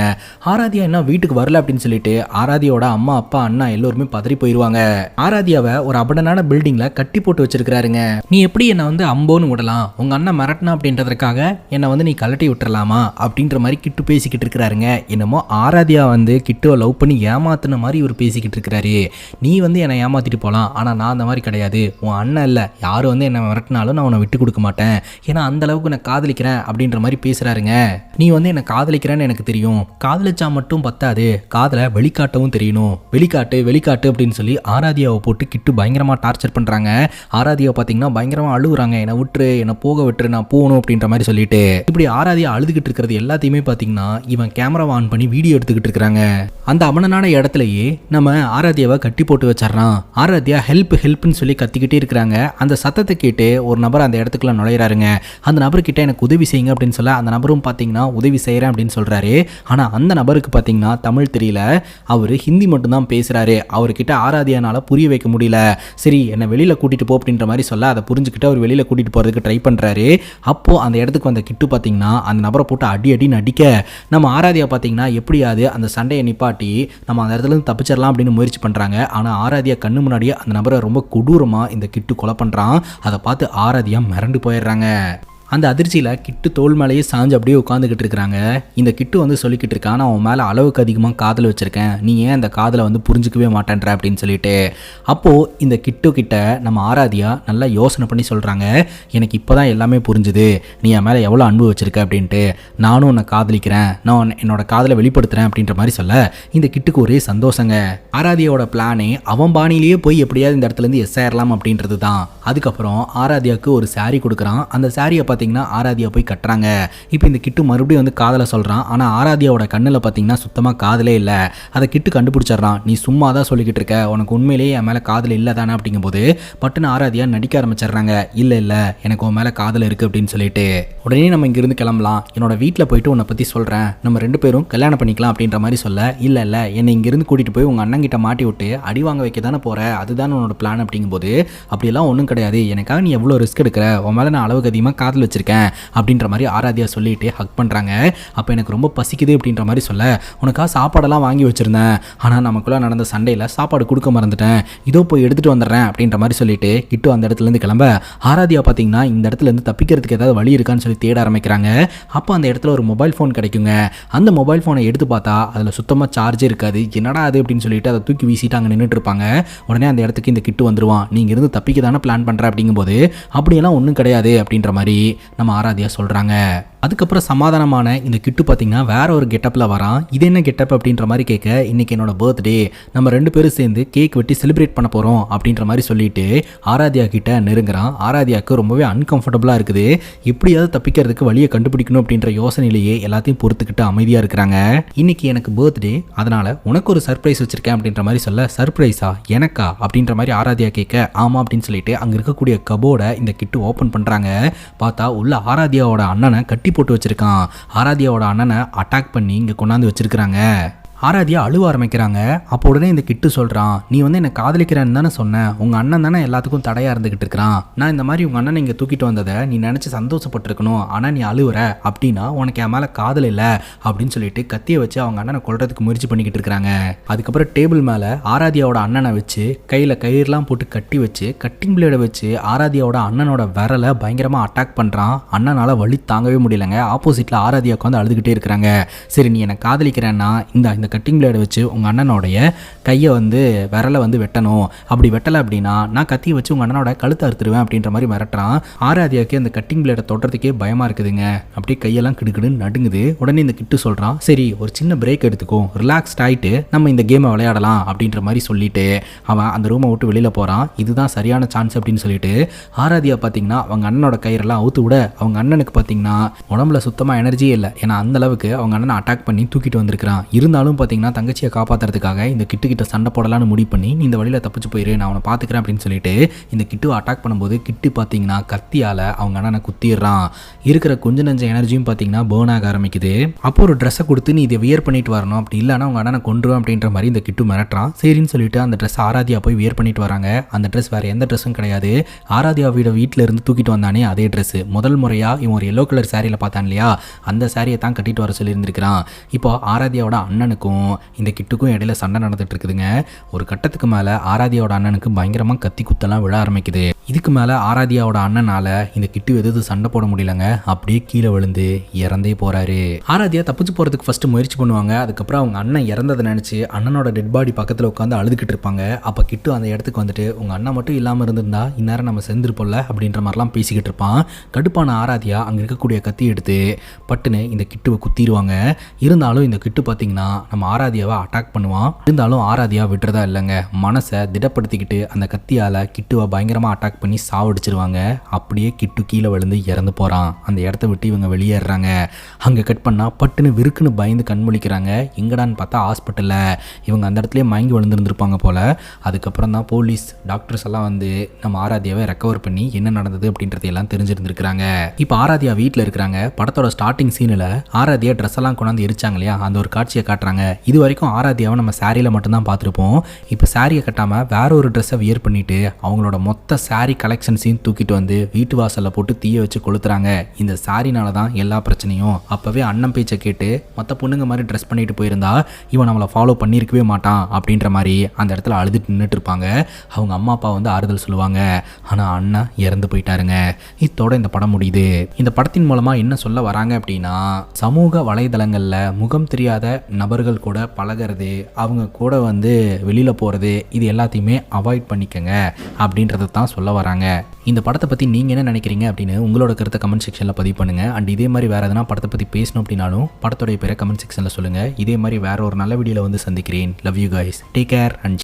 ஆராத்யா என்ன வீட்டுக்கு வரல அப்படின்னு சொல்லிட்டு ஆராத்யாவோட அம்மா அப்பா அண்ணா எல்லோருமே பதறி போயிடுவாங்க. ஆராத்யாவை ஒரு அபடனான பில்டிங்ல கட்டி போட்டு வச்சிருக்காருங்க. நீ எப்படி என்னை வந்து அம்போன்னு விடலாம், உங்க அண்ணன் மிரட்டினா அப்படின்றதுக்காக என்னை வந்து நீ கலட்டி விட்டுறலாமா அப்படின்ற மாதிரி கிட்டு பேசிக்கிட்டு இருக்கிறாருங்க. என்னமோ ஆராத்யா வந்து கிட்டுவை லவ் பண்ணி ஏமாத்தின மாதிரி இவர் பேசிக்கிட்டு இருக்கிறாரு. நீ வந்து என்னை ஏமாத்திட்டு போகலாம், ஆனால் நான் அந்த மாதிரி கிடையாது, உன் அண்ணன் இல்லை, யார் வந்து என்னை மிரட்டினாலும் நான் உன்னை விட்டு கொடுக்க மாட்டேன், ஏன்னா அந்த அளவுக்கு நான் காதலிக்கிறேன் அப்படின்ற மாதிரி பேசுறாருங்க. நீ வந்து என்ன காதலிக்கிறேன்னு எனக்கு தெரியும், காதலிச்சா மட்டும் பத்தாது, காதலை வெளிக்காட்டவும் தெரியணும், வெளிக்காட்டு அப்படின்னு சொல்லி ஆராத்யாவை போட்டு கிட்டு பயங்கரமா டார்ச்சர் பண்றாங்க. ஆராத்யாவை பார்த்தீங்கன்னா பயங்கரமா அழுகுறாங்க, என்னை விட்டுரு, என்னை போக விட்டுரு, நான் போகணும் அப்படின்ற மாதிரி சொல்லிட்டு. இப்படி ஆராத்யா அழுதுகிட்டு இருக்கிறது எல்லாத்தையுமே பார்த்தீங்கன்னா இவன் கேமரா ஆன் பண்ணி வீடியோ எடுத்துக்கிட்டு இருக்கிறாங்க. அந்த அவனனான இடத்துலயே நம்ம ஆராத்யாவை கட்டி போட்டு வச்சிடறான். ஆராத்யா ஹெல்ப்னு சொல்லி கத்திக்கிட்டே இருக்கிறாங்க. அந்த சத்தத்தை கேட்டு ஒரு நபர் அந்த இடத்துக்குள்ள நுழையிறாருங்க. அந்த நபர்கிட்ட எனக்கு உதவி செய்யுங்க அப்படின்னு சொல்ல அந்த நபரும் பார்த்தீங்கன்னா உதவி செய்கிறேன் அப்படின்னு சொல்கிறாரு. ஆனால் அந்த நபருக்கு பார்த்தீங்கன்னா தமிழ் தெரியல, அவர் ஹிந்தி மட்டும்தான் பேசுகிறாரு. அவர்கிட்ட ஆராத்யானால புரிய வைக்க முடியல. சரி என்னை வெளியில் கூட்டிகிட்டு போ அப்படின்ற மாதிரி சொல்ல அதை புரிஞ்சுக்கிட்டு அவர் வெளியில் கூட்டிகிட்டு போகிறதுக்கு ட்ரை பண்ணுறாரு. அப்போது அந்த இடத்துக்கு வந்த கிட்டு பார்த்தீங்கன்னா அந்த நபரை போட்டு அடின்னு அடிக்க நம்ம ஆராத்யா பார்த்தீங்கன்னா எப்படியாவது அந்த சண்டையை நிப்பாட்டி நம்ம அந்த இடத்துலேருந்து தப்பிச்சிடலாம் அப்படின்னு முயற்சி பண்ணுறாங்க. ஆனால் ஆராத்யா கண்ணு முன்னாடியே அந்த நபரை ரொம்ப கொடூரமாக இந்த கிட்டு கொலை பண்ணுறான். அதை பார்த்து ஆராத்யா மிரண்டு போயிடுறாங்க. அந்த அதிர்ச்சியில் கிட்டு தோல் மேலேயே சாஞ்சு அப்படியே உட்காந்துக்கிட்டு இருக்கிறாங்க. இந்த கிட்டு வந்து சொல்லிக்கிட்டு இருக்கான், நான் அவன் மேலே அளவுக்கு அதிகமாக காதல் வச்சுருக்கேன், நீ ஏன் அந்த காதலை வந்து புரிஞ்சிக்கவே மாட்டேன்ற அப்படின்னு சொல்லிட்டு. அப்போது இந்த கிட்டு கிட்ட நம்ம ஆராத்யா நல்லா யோசனை பண்ணி சொல்கிறாங்க, எனக்கு இப்போ தான் எல்லாமே புரிஞ்சுது, நீ என் மேலே எவ்வளோ அன்பு வச்சுருக்க அப்படின்ட்டு, நானும் உன்னை காதலிக்கிறேன், நான் என்னோட காதலை வெளிப்படுத்துகிறேன் அப்படின்ற மாதிரி சொல்ல இந்த கிட்டுக்கு ஒரே சந்தோஷங்க. ஆராத்யாவோட பிளானே அவன் பாணியிலேயே போய் எப்படியாவது இந்த இடத்துலேருந்து எஸ் ஆயிடலாம் அப்படின்றது தான். அதுக்கப்புறம் ஆராத்யாவுக்கு ஒரு சாரீ கொடுக்குறான். அந்த சாரியை பார்த்தீங்கன்னா ஆராத்யா போய் கட்டுறாங்க. இப்போ இந்த கிட்டு மறுபடியும் வந்து காதலை சொல்கிறான். ஆனால் ஆராத்யாவோட கண்ணில் பார்த்தீங்கன்னா சுத்தமாக காதலே இல்லை. அதை கிட்டு கண்டுபிடிச்சிட்றான். நீ சும்மா தான் சொல்லிக்கிட்டு இருக்க, உனக்கு உண்மையிலேயே என் மேலே காதல் இல்லை தானே அப்படிங்கும்போது பட்டுன்னு ஆராத்யா நடிக்க ஆரம்பிச்சிடுறாங்க. இல்லை எனக்கு உன் மேலே காதல் இருக்குது அப்படின்னு சொல்லிட்டு. உடனே நம்ம இங்கிருந்து கிளம்பலாம், என்னோட வீட்டில் போயிட்டு உன்னை பற்றி சொல்கிறேன், நம்ம 2 பேரும் கல்யாணம் பண்ணிக்கலாம் அப்படின்ற மாதிரி சொல்ல, இல்லை என்னை இங்கிருந்து கூட்டிகிட்டு போய் உங்கள் அண்ணங்கிட்ட மாட்டி விட்டு அடி வாங்க வைக்க தானே போகிற, அதுதான் உன்னோட பிளான் அப்படிங்கும்போது அப்படியெல்லாம் ஒன்றும் கிடையாது, எனக்காக நீ எவ்வளோ ரிஸ்க் எடுக்கிற, உன் மேலே நான் அளவுக்கு அதிகமாக காதல் வச்சிருக்கேன் அப்படின்ற மாதிரி ஆராத்யா சொல்லிட்டு ஹக் பண்ணுறாங்க. அப்போ எனக்கு ரொம்ப பசிக்குது அப்படின்ற மாதிரி சொல்ல, உனக்காக சாப்பாடெல்லாம் வாங்கி வச்சுருந்தேன், ஆனால் நமக்குள்ளே நடந்த சண்டையில் சாப்பாடு கொடுக்க மறந்துட்டேன், இதோ போய் எடுத்துகிட்டு வந்துடுறேன் அப்படின்ற மாதிரி சொல்லிட்டு கிட்டு அந்த இடத்துலேருந்து கிளம்ப ஆராத்யா பார்த்தீங்கன்னா இந்த இடத்துலேருந்து தப்பிக்கிறதுக்கு ஏதாவது வழி இருக்கான்னு சொல்லி தேட ஆரம்பிக்கிறாங்க. அப்போ அந்த இடத்துல ஒரு மொபைல் ஃபோன் கிடைக்குங்க. அந்த மொபைல் ஃபோனை எடுத்து பார்த்தா அதில் சுத்தமாக சார்ஜே இருக்காது. என்னடா அது அப்படின்னு சொல்லிட்டு அதை தூக்கி வீசிட்டு அங்கே நின்றுட்டு இருப்பாங்க. உடனே அந்த இடத்துக்கு இந்த கிட்டு வந்துடுவான். நீங்கள் இருந்து தப்பிக்க தானே பிளான் பண்ணுற அப்படிங்கும்போது அப்படியெல்லாம் ஒன்றும் கிடையாது அப்படின்ற மாதிரி நம்ம ஆராத்யா சொல்கிறாங்க. அதுக்கப்புறம் சமாதானமான இந்த கிட்டு பார்த்தீங்கன்னா வேற ஒரு கெட்டப்பில் வரான். இது என்ன கெட்டப் அப்படின்ற மாதிரி கேட்க, இன்னைக்கு என்னோட பர்த்டே, நம்ம 2 பேரும் சேர்ந்து கேக் வெட்டி செலிப்ரேட் பண்ண போகிறோம் அப்படின்ற மாதிரி சொல்லிட்டு ஆராத்யா கிட்ட நெருங்குறான். ஆராத்யாவுக்கு ரொம்பவே அன்கம்ஃபர்டபுளாக இருக்குது. எப்படியாவது தப்பிக்கிறதுக்கு வழியை கண்டுபிடிக்கணும் அப்படின்ற யோசனையிலேயே எல்லாத்தையும் பொறுத்துக்கிட்டு அமைதியாக இருக்கிறாங்க. இன்னைக்கு எனக்கு பர்த்டே, அதனால உனக்கு ஒரு சர்ப்ரைஸ் வச்சிருக்கேன் அப்படின்ற மாதிரி சொல்ல, சர்ப்ரைஸா எனக்கா அப்படின்ற மாதிரி ஆராத்யா கேட்க, ஆமா அப்படின்னு சொல்லிட்டு அங்கே இருக்கக்கூடிய கபோர்டை இந்த கிட்டு ஓப்பன் பண்ணுறாங்க. பார்த்தா உள்ள ஆராத்யாவோட அண்ணனை கட்டி போட்டு வச்சிருக்கான். ஆராத்யாவோட அண்ணனை அட்டாக் பண்ணி இங்கே கொண்டாந்து வச்சிருக்கிறாங்க. ஆராத்யா அழுவ ஆரம்பிக்கிறாங்க. அப்போ உடனே இந்த கிட்டு சொல்கிறான், நீ வந்து என்னை காதலிக்கிறேன்னு தானே சொன்னேன், உங்கள் அண்ணன் தானே எல்லாத்துக்கும் தடையாக இருந்துக்கிட்டு இருக்கிறான். நான் இந்த மாதிரி உங்கள் அண்ணனை இங்கே தூக்கிட்டு வந்ததை நீ நினச்சி சந்தோஷப்பட்டிருக்கணும், ஆனால் நீ அழுவுற அப்படின்னா உனக்கு என் மேலே காதல் இல்லை அப்படின்னு சொல்லிட்டு கத்தியை வச்சு அவங்க அண்ணனை கொல்றதுக்கு முயற்சி பண்ணிக்கிட்டு இருக்கிறாங்க. அதுக்கப்புறம் டேபிள் மேலே ஆராத்யாவோட அண்ணனை வச்சு கையில் கயிறுலாம் போட்டு கட்டி வச்சு கட்டிங் பிளேடை வச்சு ஆராத்யாவோட அண்ணனோட விரலை பயங்கரமாக அட்டாக் பண்ணுறான். அண்ணனால் வலி தாங்கவே முடியலைங்க. ஆப்போசிட்டில் ஆராத்யா உட்காந்து அழுதுகிட்டே இருக்கிறாங்க. சரி, நீ என்னை காதலிக்கிறேன்னா இந்த கட்டிங் பிளேடை வச்சு உங்கள் அண்ணனோடைய கையை வந்து விரலை வந்து வெட்டணும், அப்படி வெட்டலை அப்படின்னா நான் கத்தியை வச்சு உங்கள் அண்ணனோட கழுத்தை அறுத்துருவேன் அப்படின்ற மாதிரி மிரட்டுறான். ஆராத்யாவுக்கு அந்த கட்டிங் பிளேடை தொடுறதுக்கே பயமாக இருக்குதுங்க. அப்படியே கையெல்லாம் கிடுக்கிடுன்னு நடுங்குது. உடனே இந்த கிட்டு சொல்கிறான், சரி ஒரு சின்ன பிரேக் எடுத்துக்கோ, ரிலாக்ஸ்ட் ஆகிட்டு நம்ம இந்த கேமை விளையாடலாம் அப்படின்ற மாதிரி சொல்லிட்டு அவன் அந்த ரூமை விட்டு வெளியில் போகிறான். இதுதான் சரியான சான்ஸ் அப்படின்னு சொல்லிட்டு ஆராத்யா பார்த்தீங்கன்னா அவங்க அண்ணனோட கயிறெல்லாம் அவுத்து விட, அவங்க அண்ணனுக்கு பார்த்தீங்கன்னா உடம்புல சுத்தமாக எனர்ஜியே இல்லை. ஏன்னா அந்த அளவுக்கு அவங்க அண்ணனை அட்டாக் பண்ணி தூக்கிட்டு வந்திருக்கிறான். இருந்தாலும் பார்த்தீங்கன்னா தங்கச்சியை காப்பாற்றுறதுக்காக இந்த கிட்ட சண்டை போடலான்னு முடிவு பண்ணி, நீ இந்த வழியில் தப்பிச்சு போயிரு, நான் அவனை பார்த்துக்கிறேன் அப்படின்னு சொல்லிட்டு இந்த கிட்டுவை அட்டாக் பண்ணும்போது கிட்டு பார்த்தீங்கன்னா கத்தியால் அவங்க அண்ணனை குத்திடுறான். இருக்கிற கொஞ்சம் நஞ்ச எனர்ஜியும் பார்த்தீங்கன்னா பேர்ன் ஆக ஆரம்பிக்குது. அப்போ ஒரு ட்ரெஸ்ஸை கொடுத்து நீ இதை வியர் பண்ணிட்டு வரணும், அப்படி இல்லைன்னா அவங்க அண்ணனை கொண்டுருவோம் அப்படின்ற மாதிரி இந்த கிட்டு மிரட்டுறான். சரின்னு சொல்லிட்டு அந்த ட்ரெஸ் ஆராத்யா போய் வியர் பண்ணிட்டு வராங்க. அந்த ட்ரெஸ் வேற எந்த ட்ரெஸ்ஸும் கிடையாது, ஆராத்யாவோட வீட்டில் இருந்து தூக்கிட்டு வந்தானே அதே ட்ரெஸ். முதல் முறையாக இவன் ஒரு எல்லோ கலர் சாரியில் பார்த்தான் இல்லையா, அந்த சாரியை தான் கட்டிட்டு வர சொல்லியிருந்திருக்கிறான். இப்போ ஆராத்யாவோட அண்ணனுக்கும் இந்த கிட்டுக்கும் இடையில சண்டை நடந்துட்டு இருக்குதுங்க. ஒரு கட்டத்துக்கு மேலே ஆராத்யாவோட அண்ணனுக்கு பயங்கரமாக கத்தி குத்தெல்லாம் விழ ஆரம்பிக்குது. இதுக்கு மேலே ஆராத்யாவோட அண்ணனால இந்த கிட்டு எதிர்த்து சண்டை போட முடியலங்க. அப்படியே கீழே விழுந்து இறந்தே போறாரு. ஆராத்யா தப்பிச்சு போகிறதுக்கு ஃபர்ஸ்ட் முயற்சி பண்ணுவாங்க. அதுக்கப்புறம் அவங்க அண்ணன் இறந்ததை நினச்சி அண்ணனோட டெட் பாடி பக்கத்தில் உட்காந்து அழுதுகிட்டு இருப்பாங்க. அப்போ கிட்டு அந்த இடத்துக்கு வந்துட்டு, உங்கள் அண்ணன் மட்டும் இல்லாமல் இருந்திருந்தா இந்நேரம் நம்ம செஞ்சிருப்போம்ல அப்படின்ற மாதிரிலாம் பேசிக்கிட்டு இருப்பான். கடுப்பான ஆராத்யா அங்கே இருக்கக்கூடிய கத்தி எடுத்து பட்டுன்னு இந்த கிட்டுவை குத்திடுவாங்க. இருந்தாலும் இந்த கிட்டு பார்த்தீங்கன்னா நம்ம ஆராத்யாவை அட்டாக் பண்ணுவான். இருந்தாலும் ஆராத்யா விட்டுறதா இல்லைங்க. மனசை திடப்படுத்திக்கிட்டு அந்த கத்தியால் கிட்டுவை பயங்கரமாக அட்டாக் பண்ணி சாவடிச்சிருவாங்க. அப்படியே கிட்டு கீழே விழுந்து இறந்து போகிறான். அந்த இடத்த விட்டு இவங்க வெளியேறாங்க. அங்கே கட் பண்ணால் பட்டுன்னு விருக்குன்னு பயந்து கண்முழிக்கிறாங்க. எங்கடான்னு பார்த்தா ஹாஸ்பிட்டலில் இவங்க அந்த இடத்துலேயே மயங்கி விழுந்துருந்துருப்பாங்க போல். அதுக்கப்புறம் தான் போலீஸ் டாக்டர்ஸ் எல்லாம் வந்து நம்ம ஆராத்யாவை ரெக்கவர் பண்ணி என்ன நடந்தது அப்படின்றதையெல்லாம் தெரிஞ்சிருந்துருக்காங்க. இப்போ ஆராத்யா வீட்டில் இருக்கிறாங்க. படத்தோட ஸ்டார்டிங் சீனில் ஆராத்யா ட்ரெஸ் எல்லாம் கொண்டாந்து எரிச்சாங்க இல்லையா, அந்த ஒரு காட்சியை காட்டுறாங்க. இது வரைக்கும் ஆராத்யாவை நம்ம சாரியில் மட்டும்தான் பார்த்துருப்போம். இப்போ சாரியை கட்டாமல் வேற ஒரு ட்ரெஸ்ஸை வியர் பண்ணிட்டு அவங்களோட மொத்த சாரி கலெக்ஷன்ஸையும் தூக்கிட்டு வந்து வீட்டு வாசலில் போட்டு தீய வச்சு கொளுத்துறாங்க. இந்த சாரினால தான் எல்லா பிரச்சனையும். அப்போவே அண்ணன் பேச்சை கேட்டு மற்ற பொண்ணுங்க மாதிரி ட்ரெஸ் பண்ணிட்டு போயிருந்தா இவன் நம்மளை ஃபாலோ பண்ணியிருக்கவே மாட்டான் அப்படின்ற மாதிரி அந்த இடத்துல அழுதுட்டு நின்றுட்டு இருப்பாங்க. அவங்க அம்மா அப்பா வந்து ஆறுதல் சொல்லுவாங்க. ஆனால் அண்ணன் இறந்து போயிட்டாருங்க. இதோட இந்த படம் முடியுது. இந்த படத்தின் மூலமாக என்ன சொல்ல வராங்க அப்படின்னா, சமூக வலைதளங்களில் முகம் தெரியாத நபர்கள் கூட பழகிறது, அவங்க கூட வந்து வெளியில் போகிறது, இது எல்லாத்தையுமே அவாய்ட் பண்ணிக்கங்க அப்படின்றத தான் சொல்ல வராங்க. இந்த படத்தை பற்றி நீங்கள் என்ன நினைக்கிறீங்க அப்படின்னு உங்களோட கருத்தை கமெண்ட் செக்ஷனில் பதிவு பண்ணுங்கள். அண்ட் இதே மாதிரி வேறு எதனா படத்தை பற்றி பேசணும் அப்படின்னாலும் படத்தோடைய பேரை கமெண்ட் செக்ஷனில் சொல்லுங்கள். இதே மாதிரி வேறு ஒரு நல்ல வீடியோவில் வந்து சந்திக்கிறேன். Love you guys, take care and